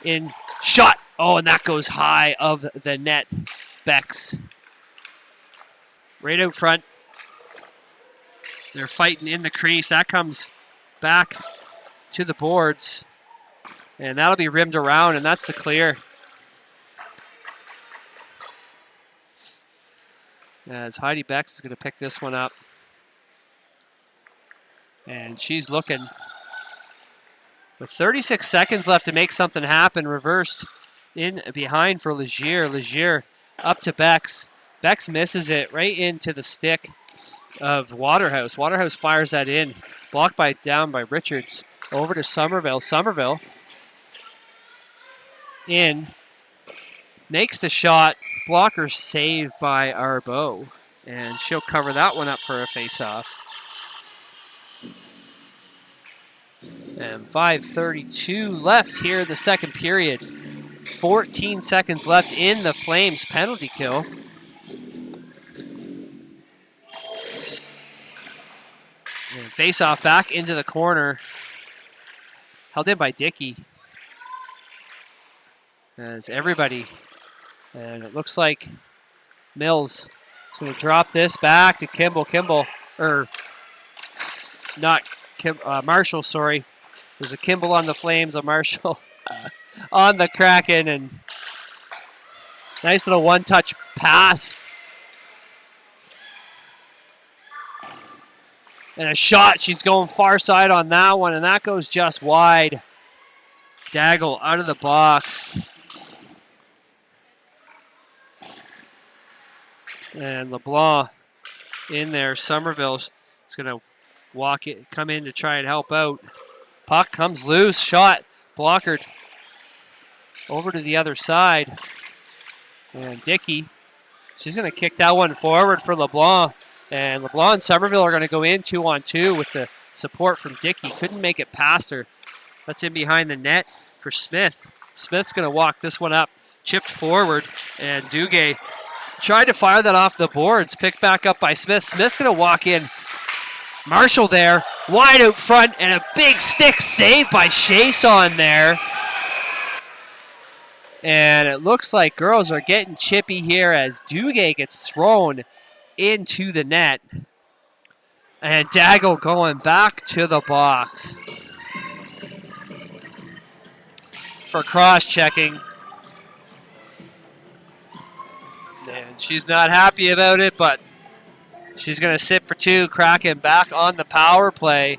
[SPEAKER 1] in, shot. Oh, and that goes high of the net. Bex. Right out front. They're fighting in the crease. That comes back to the boards. And that'll be rimmed around, and that's the clear. As Heidi Bex is going to pick this one up. And she's looking. With 36 seconds left to make something happen, reversed in behind for Legier. Legier up to Bex. Bex misses it right into the stick of Waterhouse. Waterhouse fires that in. Blocked down by Richards. Over to Somerville. Somerville in. Makes the shot. Blocker saved by Arbeau. And she'll cover that one up for a face-off. And 5:32 left here in the second period. 14 seconds left in the Flames penalty kill. And face-off back into the corner. Held in by Dickey. As everybody. And it looks like Mills is going to drop this back to Kimball. Marshall, sorry. There's a Kimball on the Flames, a Marshall on the Kraken, and nice little one-touch pass. And a shot. She's going far side on that one, and that goes just wide. Daggle out of the box. And LeBlanc in there. Somerville's going to come in to try and help out. Puck comes loose. Shot. Blockered. Over to the other side. And Dickey. She's going to kick that one forward for LeBlanc. And LeBlanc and Somerville are going to go in 2-on-2 with the support from Dickey. Couldn't make it past her. That's in behind the net for Smith. Smith's going to walk this one up. Chipped forward. And Duguay tried to fire that off the boards. Picked back up by Smith. Smith's going to walk in. Marshall there. Wide out front. And a big stick save by Chason there. And it looks like girls are getting chippy here as Duguay gets thrown into the net. And Daggle going back to the box for cross-checking. And she's not happy about it, but she's going to sit for two. Kraken back on the power play.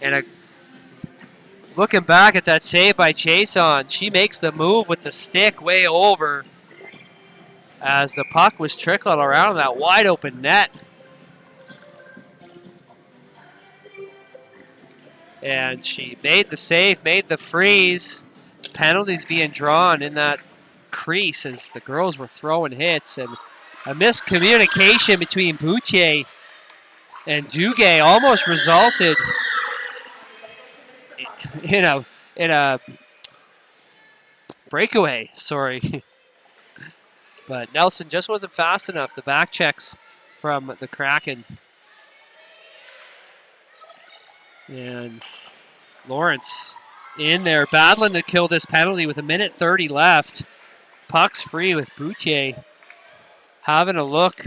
[SPEAKER 1] And looking back at that save by Chason, she makes the move with the stick way over as the puck was trickling around that wide open net. And she made the save, made the freeze. Penalties being drawn in that crease as the girls were throwing hits. And a miscommunication between Boutier and Duguay almost resulted in a breakaway, sorry. But Nelson just wasn't fast enough. The back checks from the Kraken. And Lawrence in there battling to kill this penalty with 1:30 left. Puck's free with Boutier having a look.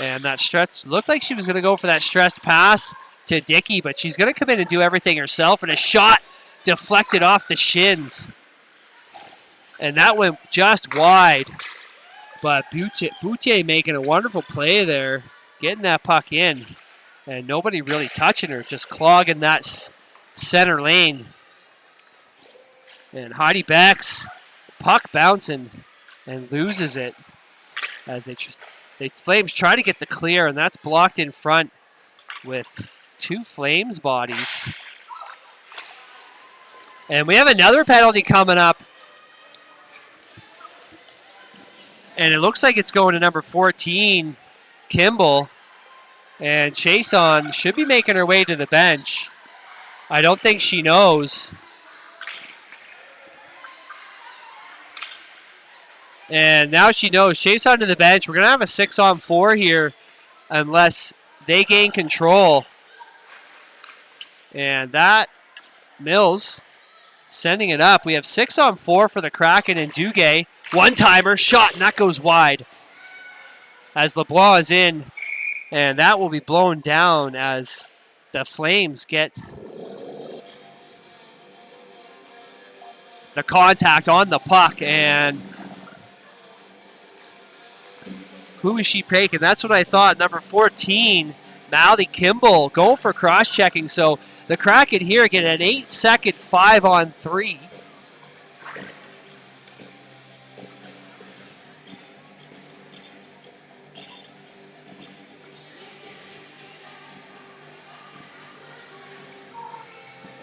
[SPEAKER 1] And that stretch looked like she was going to go for that stressed pass to Dickey, but she's going to come in and do everything herself. And a shot deflected off the shins. And that went just wide. But Boutier making a wonderful play there, getting that puck in. And nobody really touching her, just clogging that center lane. And Heidi Bex, puck bouncing and loses it. As the Flames try to get the clear, and that's blocked in front with two Flames bodies. And we have another penalty coming up. And it looks like it's going to number 14, Kimball. And Chason should be making her way to the bench. I don't think she knows. And now she knows. Chase onto the bench. We're going to have a 6-on-4 here unless they gain control. And that, Mills sending it up. We have 6-on-4 for the Kraken and Duguay. One-timer, shot, and that goes wide. As LeBlanc is in, and that will be blown down as the Flames get the contact on the puck. And who is she taking? That's what I thought. Number 14, Mally Kimball, going for cross-checking. So the Kraken here get an 8-second 5-on-3.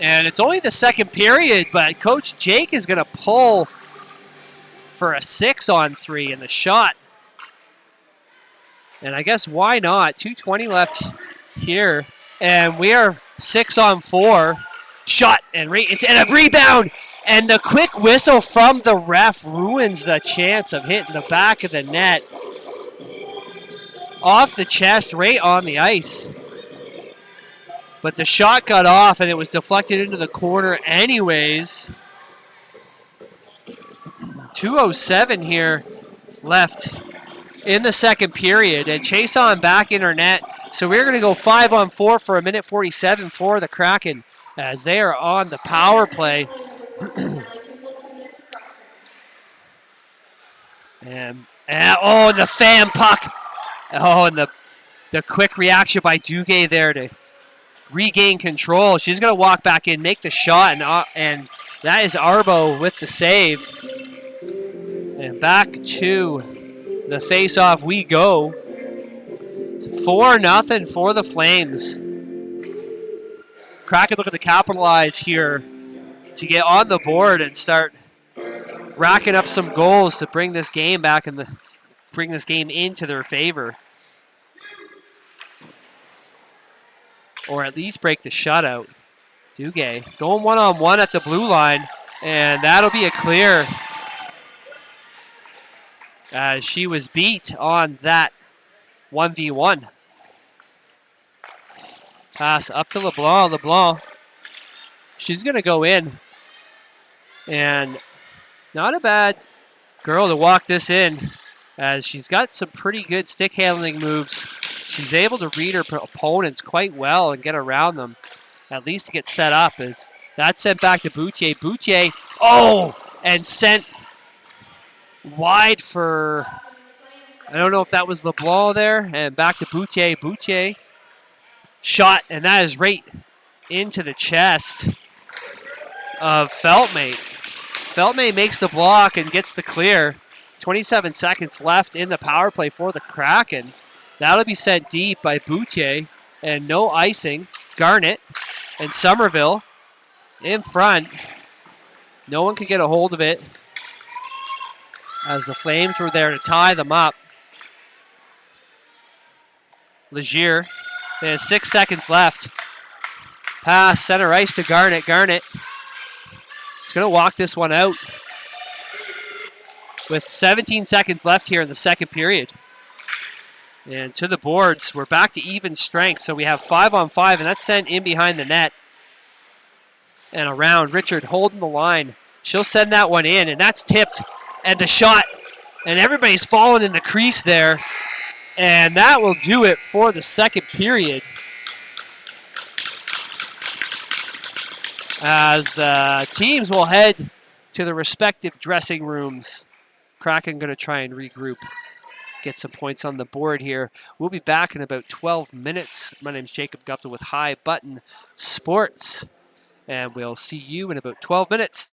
[SPEAKER 1] And it's only the second period, but Coach Jake is going to pull for a 6-on-3 in the shot. And I guess why not? 2:20 left here. And we are 6-on-4. Shot and a rebound. And the quick whistle from the ref ruins the chance of hitting the back of the net. Off the chest, right on the ice. But the shot got off and it was deflected into the corner anyways. 2:07 here left in the second period. And Chase on back in her net. So we're going to go 5-on-4 for a minute 47 for the Kraken as they are on the power play. and the fan puck. Oh, and the quick reaction by Duguay there to regain control. She's going to walk back in, make the shot, and that is Arbo with the save. And back to the face-off we go. 4-0 for the Flames. Kraken looking to capitalize here to get on the board and start racking up some goals to bring this game back and bring this game into their favor. Or at least break the shutout. Duguay going one-on-one at the blue line, and that'll be a clear as she was beat on that 1v1. Pass up to LeBlanc. LeBlanc, she's going to go in. And not a bad girl to walk this in as she's got some pretty good stick handling moves. She's able to read her opponents quite well and get around them, at least to get set up. As that's sent back to Boutier. Boutier, and sent wide for, I don't know if that was LeBlanc there, and back to Boutier. Boutier, shot, and that is right into the chest of Feltmate. Feltmate makes the block and gets the clear. 27 seconds left in the power play for the Kraken. That'll be sent deep by Boutier, and no icing. Garnett and Somerville in front. No one can get a hold of it as the Flames were there to tie them up. Legier, there's 6 seconds left. Pass, center ice to Garnett. Garnett is going to walk this one out with 17 seconds left here in the second period. And to the boards, we're back to even strength. So we have 5-on-5, and that's sent in behind the net. And around, Richard holding the line. She'll send that one in, and that's tipped. And the shot, and everybody's falling in the crease there. And that will do it for the second period. As the teams will head to the respective dressing rooms. Kraken going to try and regroup, get some points on the board here. We'll be back in about 12 minutes. My name's Jacob Gupta with High Button Sports, and we'll see you in about 12 minutes.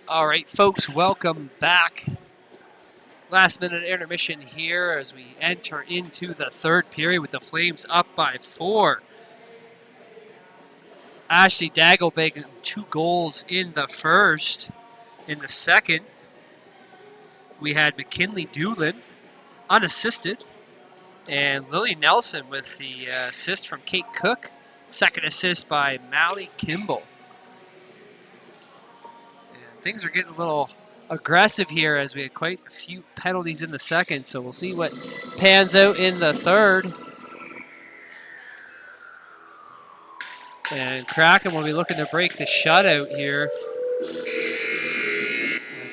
[SPEAKER 1] All right, folks, welcome back. Last minute intermission here as we enter into the third period with the Flames up by 4. Ashley Daggle making 2 goals in the first. In the second, we had McKinley Doolin unassisted, and Lily Nelson with the assist from Kate Cook. Second assist by Mally Kimball. And things are getting a little aggressive here as we had quite a few penalties in the second, so we'll see what pans out in the third. And Kraken will be looking to break the shutout here as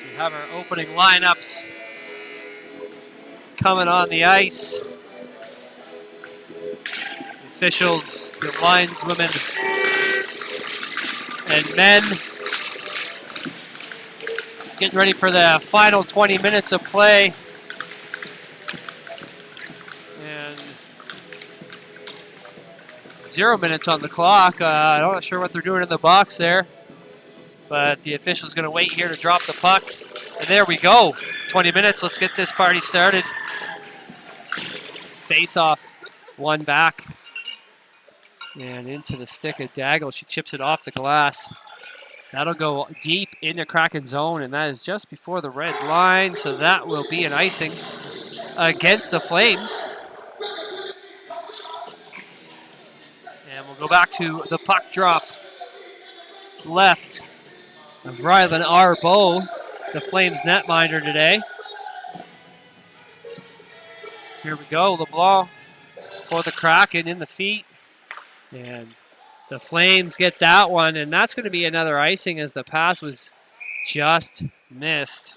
[SPEAKER 1] we have our opening lineups coming on the ice. The officials, the lineswomen, and men getting ready for the final 20 minutes of play. And 0 minutes on the clock. I'm not sure what they're doing in the box there, but the official's going to wait here to drop the puck. And there we go. 20 minutes. Let's get this party started. Face off. One back. And into the stick of Daggle. She chips it off the glass. That'll go deep into Kraken zone, and that is just before the red line, so that will be an icing against the Flames. And we'll go back to the puck drop left of Rylan Arbo, the Flames netminder today. Here we go, LeBlanc for the Kraken in the feet. And the Flames get that one, and that's going to be another icing as the pass was just missed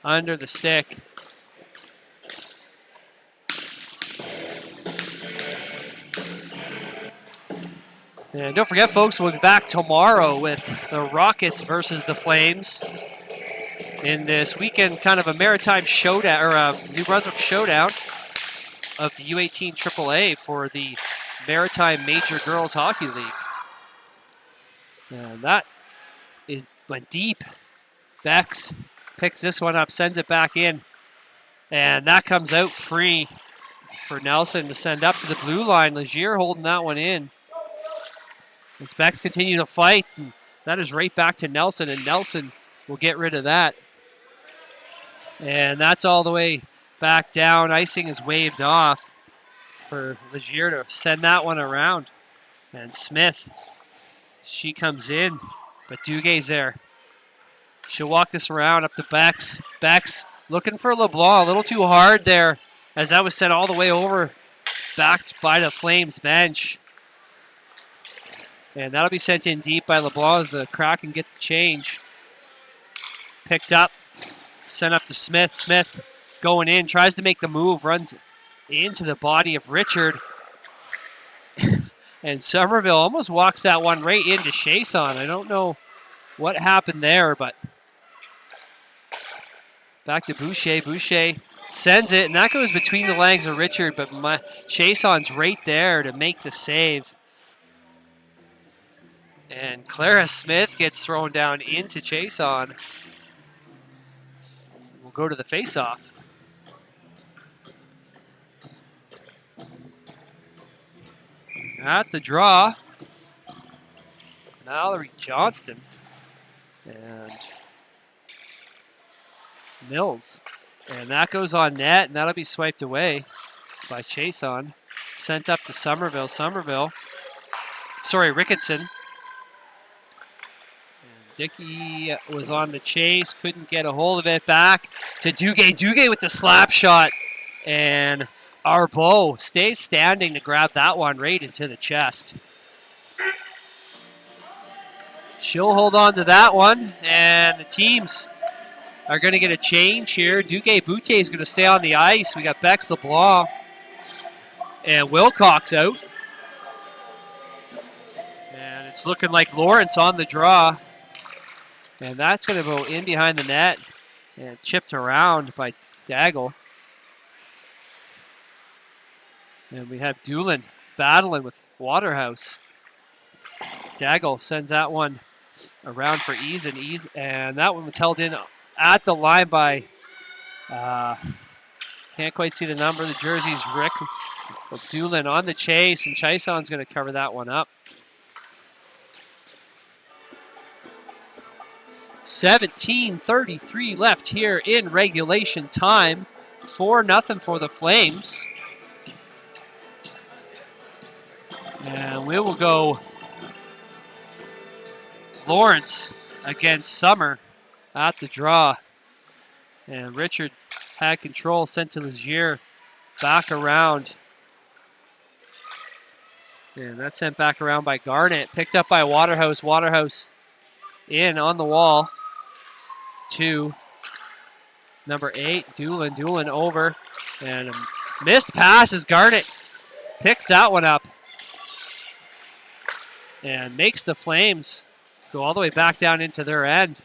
[SPEAKER 1] under the stick. And don't forget, folks, we'll be back tomorrow with the Rockets versus the Flames in this weekend, kind of a maritime showdown, or a New Brunswick showdown of the U18 AAA for the Maritime Major Girls Hockey League. And that went deep. Bex picks this one up, sends it back in, and that comes out free for Nelson to send up to the blue line. Legier holding that one in. As Bex continue to fight, and that is right back to Nelson, and Nelson will get rid of that. And that's all the way back down. Icing is waved off for Legier to send that one around. And Smith, she comes in, but Duguay's there. She'll walk this around up to Bex. Bex looking for LeBlanc, a little too hard there, as that was sent all the way over, back by the Flames bench. And that'll be sent in deep by LeBlanc as the Kraken get the change. Picked up, sent up to Smith. Smith going in, tries to make the move, runs into the body of Richard. And Somerville almost walks that one right into Chason. I don't know what happened there, but back to Boucher. Boucher sends it, and that goes between the legs of Richard, but Chason's right there to make the save. And Clara Smith gets thrown down into Chason. We'll go to the face-off. At the draw, Mallory Johnston and Mills. And that goes on net, and that'll be swiped away by Chason. Sent up to Somerville. Ricketson. Dickey was on the chase, couldn't get a hold of it. Back to Duguay. Duguay with the slap shot. And Arbo stays standing to grab that one right into the chest. She'll hold on to that one. And the teams are going to get a change here. Duguay Boutte is going to stay on the ice. We got Bex LeBlanc and Wilcox out. And it's looking like Lawrence on the draw. And that's going to go in behind the net and chipped around by Daggle. And we have Doolin battling with Waterhouse. Daggle sends that one around for ease, and that one was held in at the line by, can't quite see the number, the jersey's Rick Doolin on the chase, and Chison's going to cover that one up. 17:33 left here in regulation time. 4-0 for the Flames. And we will go Lawrence against Summer at the draw. And Richard had control, sent to Legier, back around. And that's sent back around by Garnett. Picked up by Waterhouse. Waterhouse in on the wall to number 8, Doolin. Doolin over. And a missed pass as Garnett picks that one up. And makes the Flames go all the way back down into their end.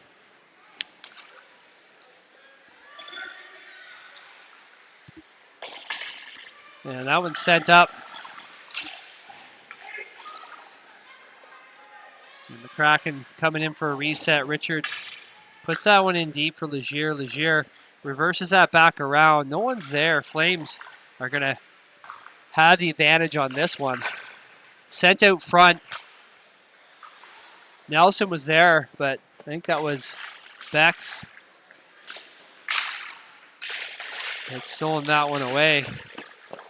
[SPEAKER 1] And that one's sent up. And the Kraken coming in for a reset. Richard puts that one in deep for Legier. Legier reverses that back around. No one's there. Flames are going to have the advantage on this one. Sent out front. Nelson was there, but I think that was Bex. Had stolen that one away.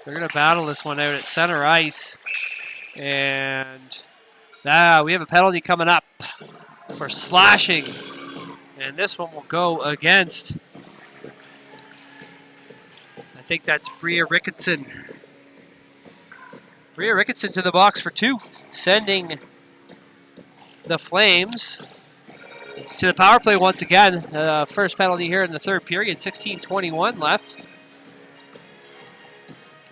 [SPEAKER 1] They're going to battle this one out at center ice. And we have a penalty coming up for slashing. And this one will go against, I think that's Bria Ricketson. Bria Ricketson to the box for 2, sending the Flames to the power play once again. First penalty here in the third period, 16:21 left.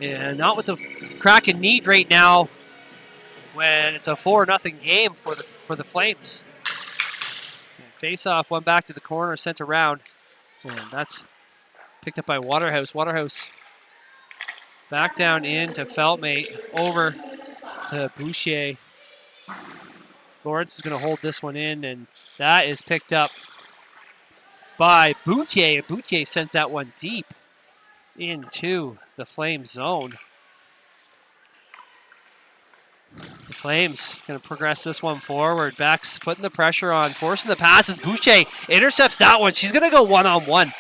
[SPEAKER 1] And not what the Kraken need right now when it's a 4-0 game for the Flames. Face off, one back to the corner, sent around. And that's picked up by Waterhouse. Waterhouse back down in to Feltmate, over to Boucher. Lawrence is going to hold this one in, and that is picked up by Boucher. Boucher sends that one deep into the Flames zone. The Flames going to progress this one forward. Beck's putting the pressure on, forcing the passes. Boucher intercepts that one. She's going to go one-on-one.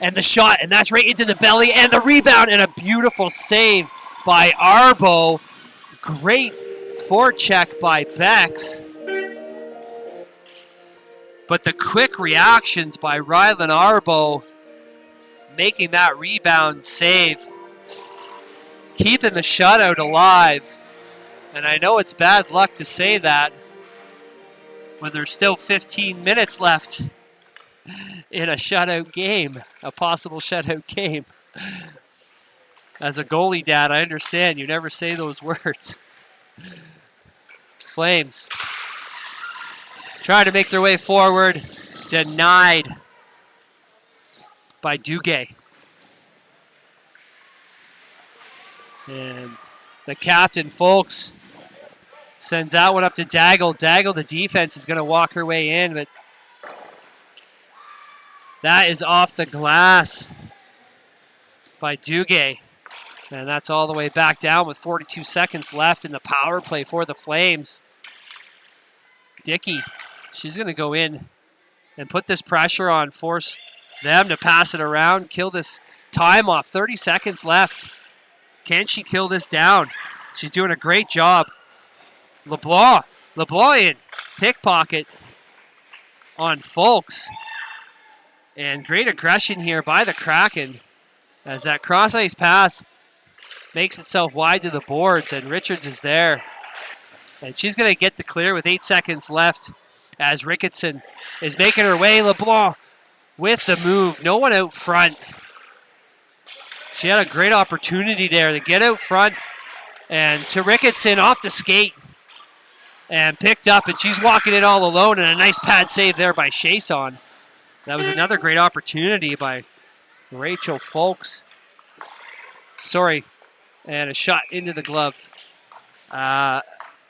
[SPEAKER 1] And the shot, and that's right into the belly, and the rebound, and a beautiful save by Arbo. Great forecheck by Bex. But the quick reactions by Rylan Arbo making that rebound save, keeping the shutout alive. And I know it's bad luck to say that when there's still 15 minutes left in a shutout game, a possible shutout game. As a goalie dad, I understand you never say those words. Flames trying to make their way forward, denied by Duguay. And the captain, Folks, sends that one up to Daggle. Daggle, the defense, is going to walk her way in, but that is off the glass by Duguay. And that's all the way back down with 42 seconds left in the power play for the Flames. Dickey, she's going to go in and put this pressure on, force them to pass it around, kill this time off. 30 seconds left. Can she kill this down? She's doing a great job. LeBlanc in. Pickpocket on Folks. And great aggression here by the Kraken as that cross-ice pass makes itself wide to the boards, and Richards is there. And she's going to get the clear with 8 seconds left as Ricketson is making her way. LeBlanc with the move. No one out front. She had a great opportunity there to get out front. And to Ricketson off the skate. And picked up, and she's walking in all alone, and a nice pad save there by Chason. That was another great opportunity by Rachel Folks. Sorry. And a shot into the glove.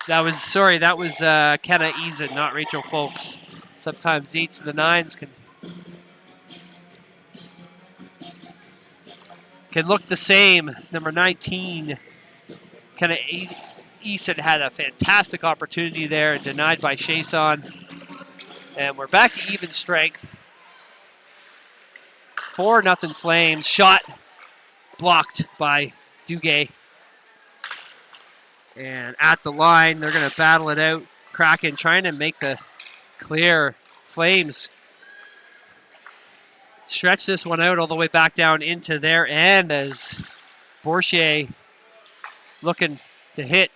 [SPEAKER 1] That was Kenna Eason, not Rachel Folks. Sometimes the 8s and the 9s can look the same. Number 19, Kenna Eason had a fantastic opportunity there and denied by Chason. And we're back to even strength. 4-0 Flames. Shot blocked by Duguay. And at the line, they're going to battle it out. Kraken trying to make the clear. Flames stretch this one out all the way back down into their end as Bourchier looking to hit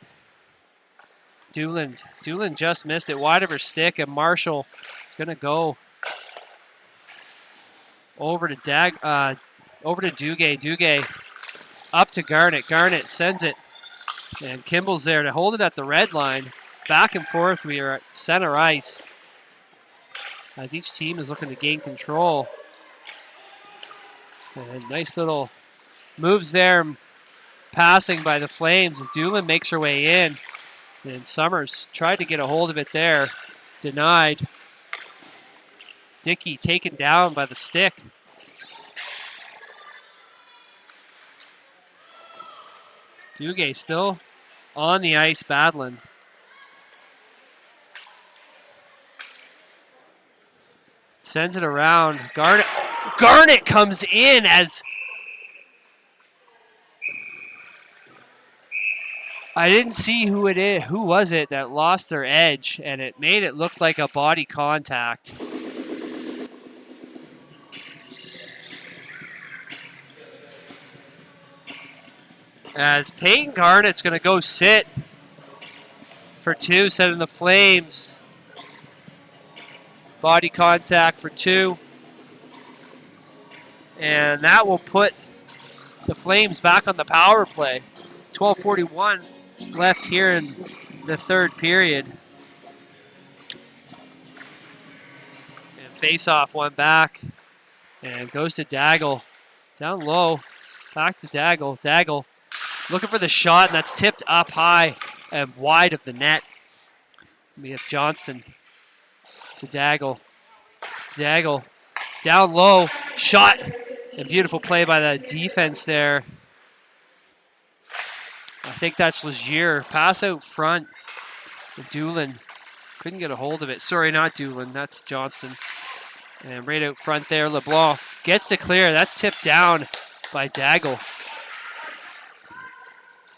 [SPEAKER 1] Doolin. Doolin just missed it wide of her stick, and Marshall is going to go over to Duguay. Duguay up to Garnett. Garnett sends it, and Kimball's there to hold it at the red line. Back and forth, we are at center ice as each team is looking to gain control. And nice little moves there, passing by the Flames as Doolin makes her way in. And Summers tried to get a hold of it there, denied. Dickey taken down by the stick. Duguay still on the ice battling. Sends it around. Garnett comes in as I didn't see who it is. Who was it that lost their edge, and it made it look like a body contact. As Peyton Garnett's going to go sit for 2, setting the Flames. Body contact for 2. And that will put the Flames back on the power play. 12:41 left here in the third period. And face-off one back. And goes to Daggle. Down low. Back to Daggle. Daggle looking for the shot, and that's tipped up high and wide of the net. We have Johnston to Daggle. Daggle down low. Shot. And beautiful play by the defense there. I think that's Legier. Pass out front. Doolin couldn't get a hold of it. Sorry, not Doolin. That's Johnston. And right out front there, LeBlanc gets to clear. That's tipped down by Daggle.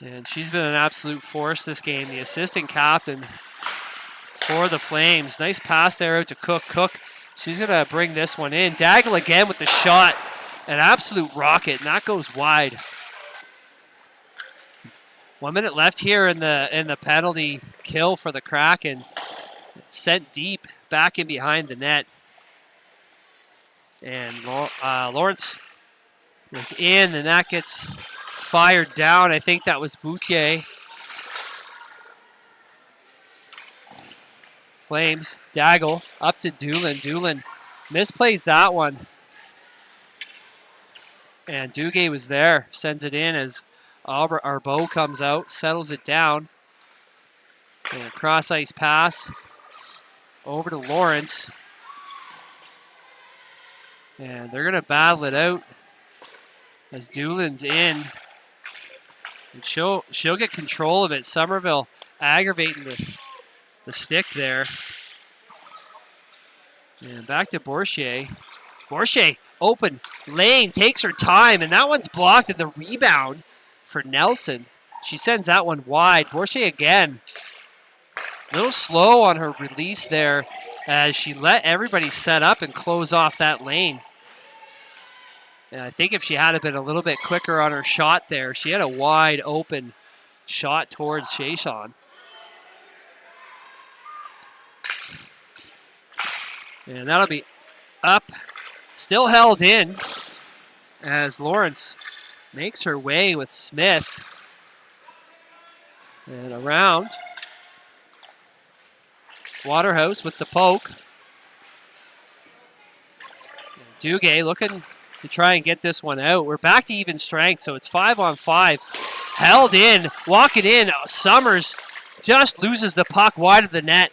[SPEAKER 1] And she's been an absolute force this game. The assistant captain for the Flames. Nice pass there out to Cook. Cook, she's going to bring this one in. Daggle again with the shot. An absolute rocket, and that goes wide. 1 minute left here in the penalty kill for the Kraken. It's sent deep back in behind the net. And Lawrence is in, and that gets fired down. I think that was Boutier. Flames, Daggle, up to Doolin. Doolin misplays that one. And Duguay was there, sends it in as Arbeau comes out, settles it down. And cross-ice pass over to Lawrence. And they're going to battle it out as Doolin's in. And she'll get control of it. Somerville aggravating the stick there. And back to Bourchier. Bourchier, open lane, takes her time, and that one's blocked at the rebound for Nelson. She sends that one wide. Bourchier again. A little slow on her release there as she let everybody set up and close off that lane. And I think if she had been a little bit quicker on her shot there, she had a wide open shot towards Chason. And that'll be up, still held in as Lawrence makes her way with Smith. And around. Waterhouse with the poke. Duguay looking to try and get this one out. We're back to even strength, so it's 5-on-5. Held in, walking in. Summers just loses the puck wide of the net.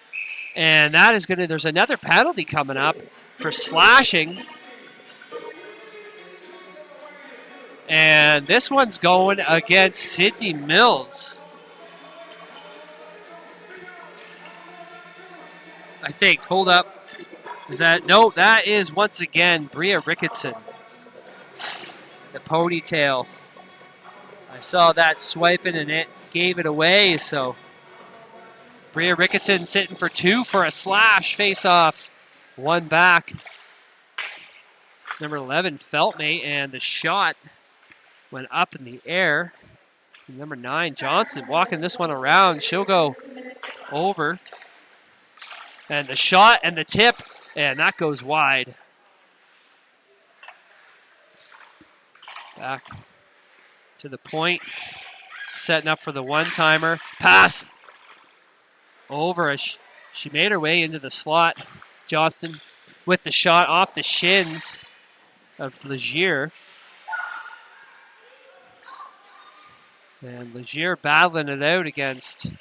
[SPEAKER 1] And that is going to, there's another penalty coming up for slashing. And this one's going against Sydney Mills. I think, hold up. Is that, no, that is once again Bria Ricketson. The ponytail. I saw that swiping and it gave it away, so Bria Ricketson sitting for 2 for a slash face-off. 1 back. Number 11, Feltmate, and the shot went up in the air. And number 9, Johnson, walking this one around. She'll go over. And the shot and the tip, and that goes wide. Back to the point. Setting up for the one-timer. Pass. Over. She made her way into the slot. Johnston with the shot off the shins of Legier. And Legier battling it out against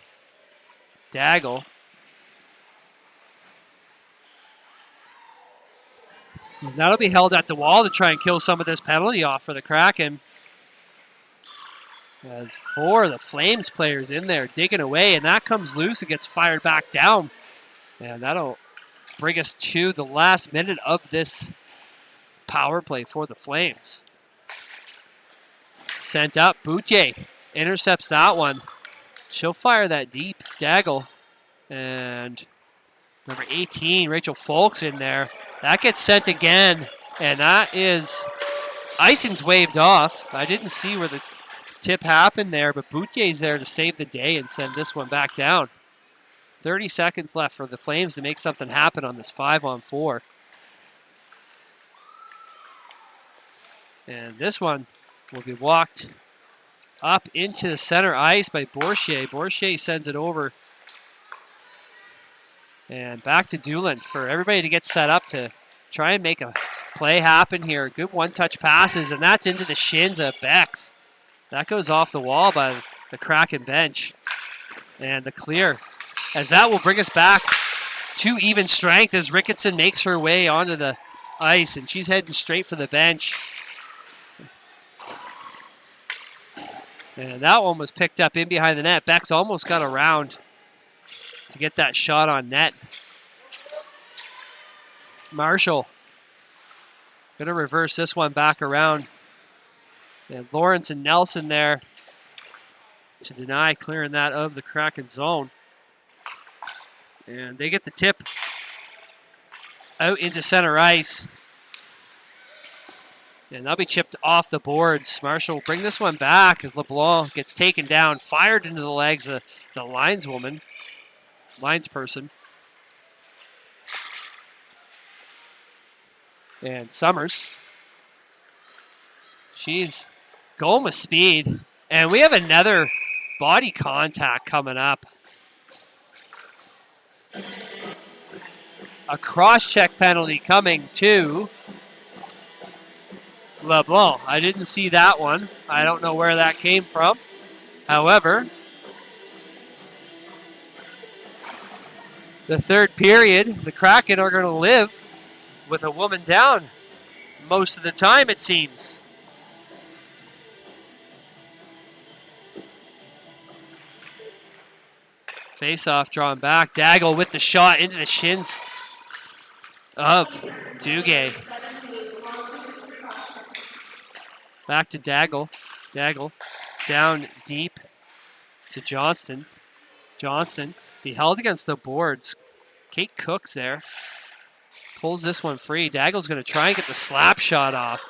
[SPEAKER 1] Daggle. And that'll be held at the wall to try and kill some of this penalty off for the Kraken. As 4 of the Flames players in there digging away, and that comes loose and gets fired back down. And that'll bring us to the last minute of this power play for the Flames. Sent up, Boutier intercepts that one. She'll fire that deep. Daggle and number 18, Rachel Folks in there. That gets sent again, and that is, icing's waved off. I didn't see where the tip happened there, but Boutier's there to save the day and send this one back down. 30 seconds left for the Flames to make something happen on this 5-on-4. And this one will be walked up into the center ice by Bourchier. Bourchier sends it over. And back to Doolin for everybody to get set up to try and make a play happen here. Good one-touch passes, and that's into the shins of Bex. That goes off the wall by the Kraken bench. And the clear, as that will bring us back to even strength as Ricketson makes her way onto the ice, and she's heading straight for the bench. And that one was picked up in behind the net. Bex almost got around to get that shot on net. Marshall going to reverse this one back around. And Lawrence and Nelson there to deny clearing that of the Kraken zone. And they get the tip out into center ice. And that'll be chipped off the boards. Marshall will bring this one back as LeBlanc gets taken down, fired into the legs of the lineswoman. Linesperson. And Summers. She's going with speed. And we have another body contact coming up. A cross-check penalty coming to LeBlanc. I didn't see that one. I don't know where that came from. However, the third period, the Kraken are going to live with a woman down most of the time, it seems. Face-off drawn back. Daggle with the shot into the shins of Duguay. Back to Daggle. Daggle down deep to Johnston. Johnston be held against the boards. Kate Cook's there. Pulls this one free. Daggle's going to try and get the slap shot off.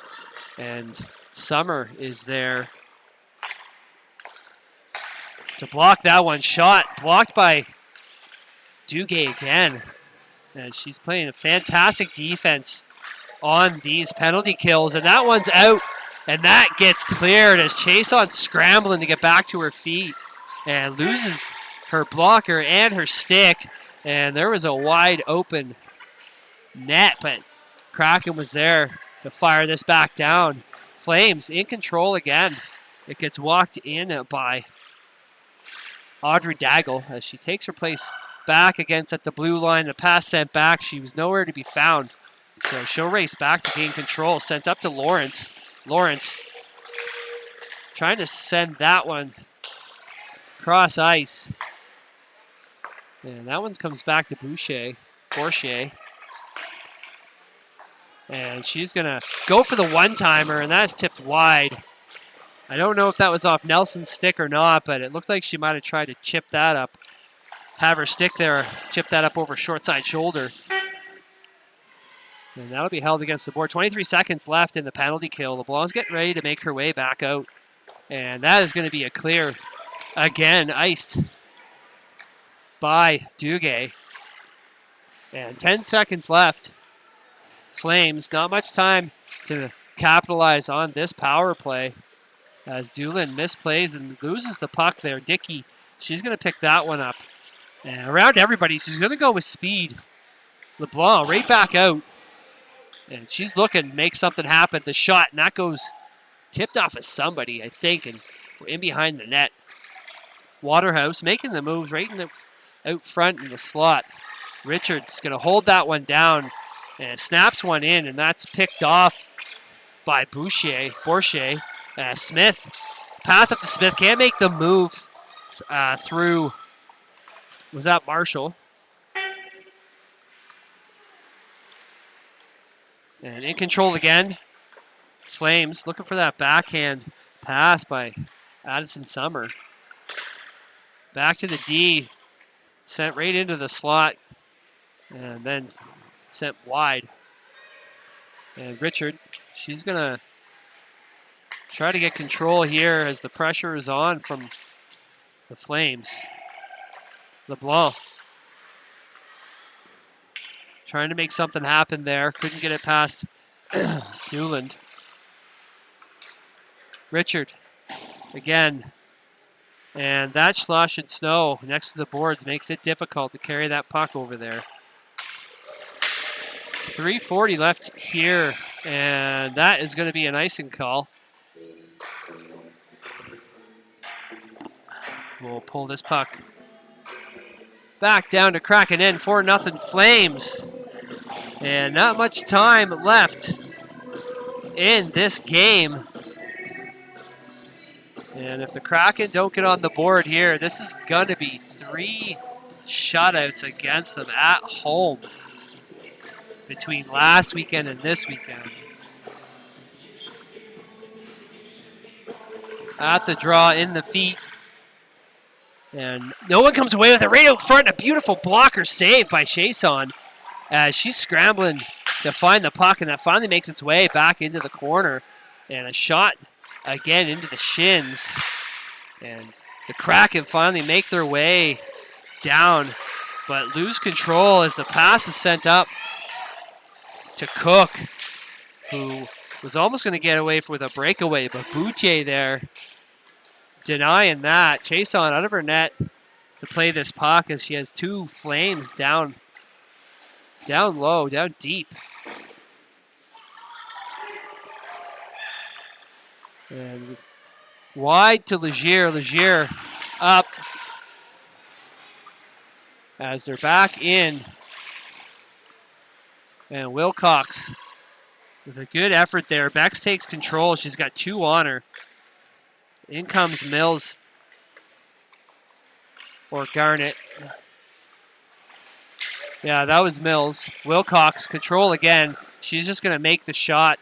[SPEAKER 1] And Summer is there to block that one. Shot blocked by Duguay again. And she's playing a fantastic defense on these penalty kills. And that one's out. And that gets cleared as Chason scrambling to get back to her feet. And loses her blocker and her stick. And there was a wide open net, but Kraken was there to fire this back down. Flames in control again. It gets walked in by Audrey Daggle as she takes her place back against at the blue line. The pass sent back. She was nowhere to be found. So she'll race back to gain control. Sent up to Lawrence. Lawrence trying to send that one cross ice. And that one comes back to Bourchier. And she's going to go for the one-timer, and that's tipped wide. I don't know if that was off Nelson's stick or not, but it looked like she might have tried to chip that up. Have her stick there, chip that up over short side shoulder. And that'll be held against the board. 23 seconds left in the penalty kill. LeBlanc's getting ready to make her way back out. And that is going to be a clear. Again, iced by Duguay. And 10 seconds left. Flames, not much time to capitalize on this power play as Doolin misplays and loses the puck there. Dickey, she's going to pick that one up. And around everybody, she's going to go with speed. LeBlanc right back out. And she's looking to make something happen. The shot, and that goes tipped off of somebody, I think, and we're in behind the net. Waterhouse making the moves right in the out front in the slot. Richard's going to hold that one down and snaps one in, and that's picked off by Bourchier. Smith, path up to Smith, can't make the move through. Was that Marshall? And in control again. Flames looking for that backhand pass by Addison Summer. Back to the D. Sent right into the slot. And then sent wide. And Richard, she's going to try to get control here as the pressure is on from the Flames. LeBlanc trying to make something happen there. Couldn't get it past Dooland. Richard again. And that slush and snow next to the boards makes it difficult to carry that puck over there. 3:40 left here, and that is going to be an icing call. We'll pull this puck back down to Kraken in 4-0 Flames. And not much time left in this game. And if the Kraken don't get on the board here, this is going to be 3 shutouts against them at home between last weekend and this weekend. At the draw, in the feet. And no one comes away with it right out front. A beautiful blocker save by Chason as she's scrambling to find the puck, and that finally makes its way back into the corner. And a shot again into the shins. And the Kraken finally make their way down, but lose control as the pass is sent up to Cook, who was almost going to get away with a breakaway, but Boucher there denying that. Chason out of her net to play this puck as she has 2 Flames down low, down deep. And wide to Legier. Legier up as they're back in. And Wilcox with a good effort there. Bex takes control. She's got 2 on her. In comes Mills or Garnett. Yeah, that was Mills. Wilcox, control again. She's just going to make the shot.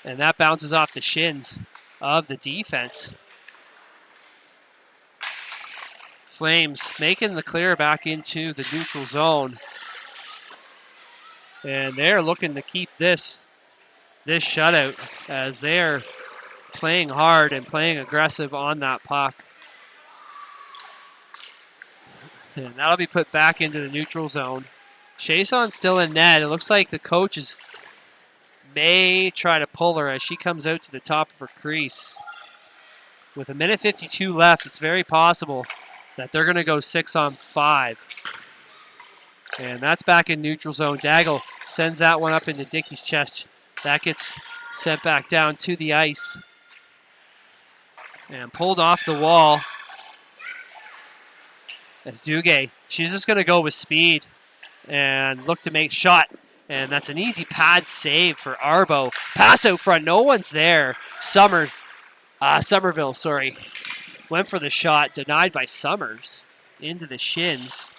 [SPEAKER 1] And that bounces off the shins of the defense. Flames making the clear back into the neutral zone. And they're looking to keep this shutout as they're playing hard and playing aggressive on that puck. And that'll be put back into the neutral zone. Chason's still in net. It looks like the coaches may try to pull her as she comes out to the top of her crease. With 1:52 left, it's very possible that they're going to go 6-on-5. And that's back in neutral zone. Daggle sends that one up into Dickey's chest. That gets sent back down to the ice. And pulled off the wall. As Duguay, she's just going to go with speed and look to make shot. And that's an easy pad save for Arbo. Pass out front, no one's there. Somerville, sorry. Went for the shot, denied by Summers. Into the shins.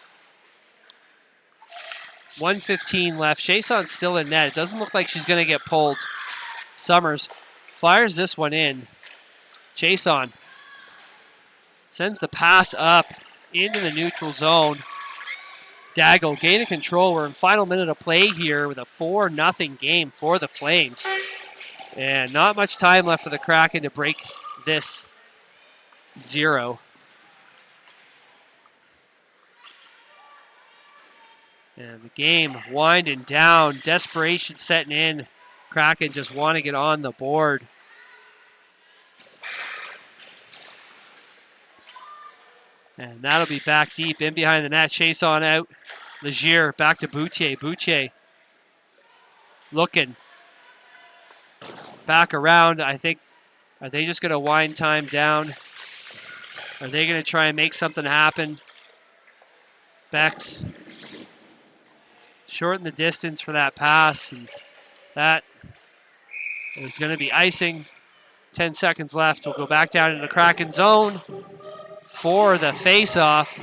[SPEAKER 1] 1:15 left. Chason's still in net. It doesn't look like she's going to get pulled. Summers fires this one in. Chason sends the pass up into the neutral zone. Daggle gaining control. We're in final minute of play here with a 4-0 game for the Flames. And not much time left for the Kraken to break this 0. And the game winding down. Desperation setting in. Kraken just want to get on the board. And that'll be back deep in behind the net. Chase on out. Legier back to Boucher. Boucher looking back around. I think, are they just going to wind time down? Are they going to try and make something happen? Bex shorten the distance for that pass. And that is going to be icing. 10 seconds left. We'll go back down into the Kraken zone for the face-off.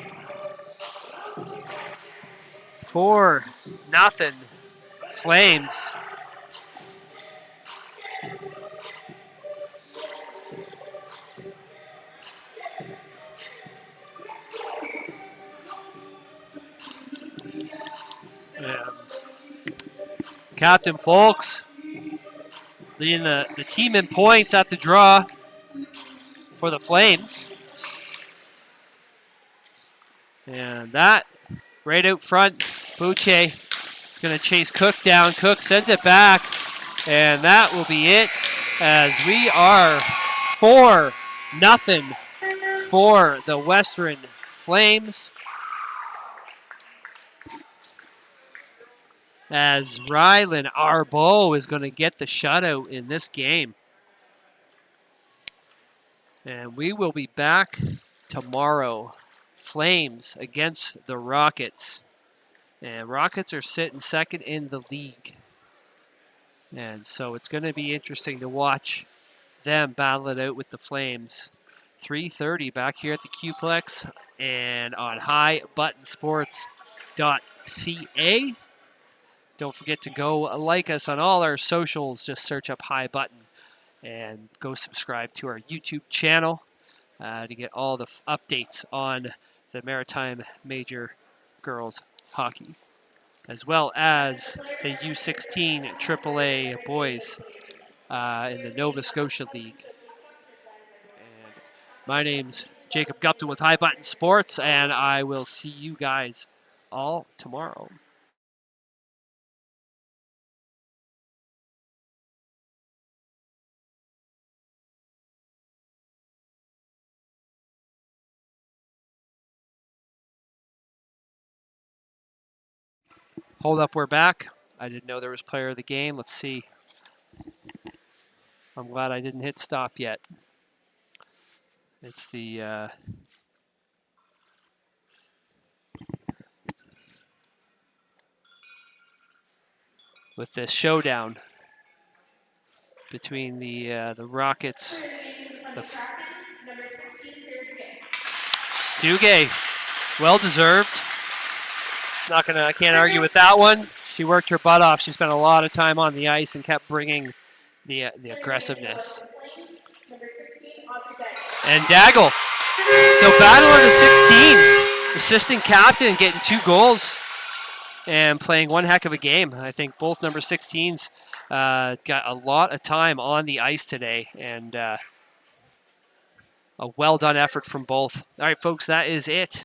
[SPEAKER 1] 4-0 Flames. Captain Folks leading the team in points at the draw for the Flames. And that right out front, Boucher is going to chase Cook down. Cook sends it back, and that will be it as we are 4-0 for the Western Flames. As Rylan Arbo is going to get the shutout in this game. And we will be back tomorrow. Flames against the Rockets. And Rockets are sitting second in the league. And so it's going to be interesting to watch them battle it out with the Flames. 3:30 back here at the Qplex and on highbuttonsports.ca. Don't forget to go like us on all our socials. Just search up High Button and go subscribe to our YouTube channel to get all the updates on the Maritime Major Girls Hockey, as well as the U16 AAA Boys in the Nova Scotia League. And my name's Jacob Gupton with High Button Sports, and I will see you guys all tomorrow. Hold up, we're back. I didn't know there was player of the game. Let's see. I'm glad I didn't hit stop yet. It's the with this showdown between the Rockets. Duguay, well deserved. I can't argue with that one. She worked her butt off. She spent a lot of time on the ice and kept bringing the aggressiveness. And Daggle. So battle of the 16s. Assistant captain getting 2 goals and playing one heck of a game. I think both number 16s got a lot of time on the ice today, and a well-done effort from both. All right, folks, that is it.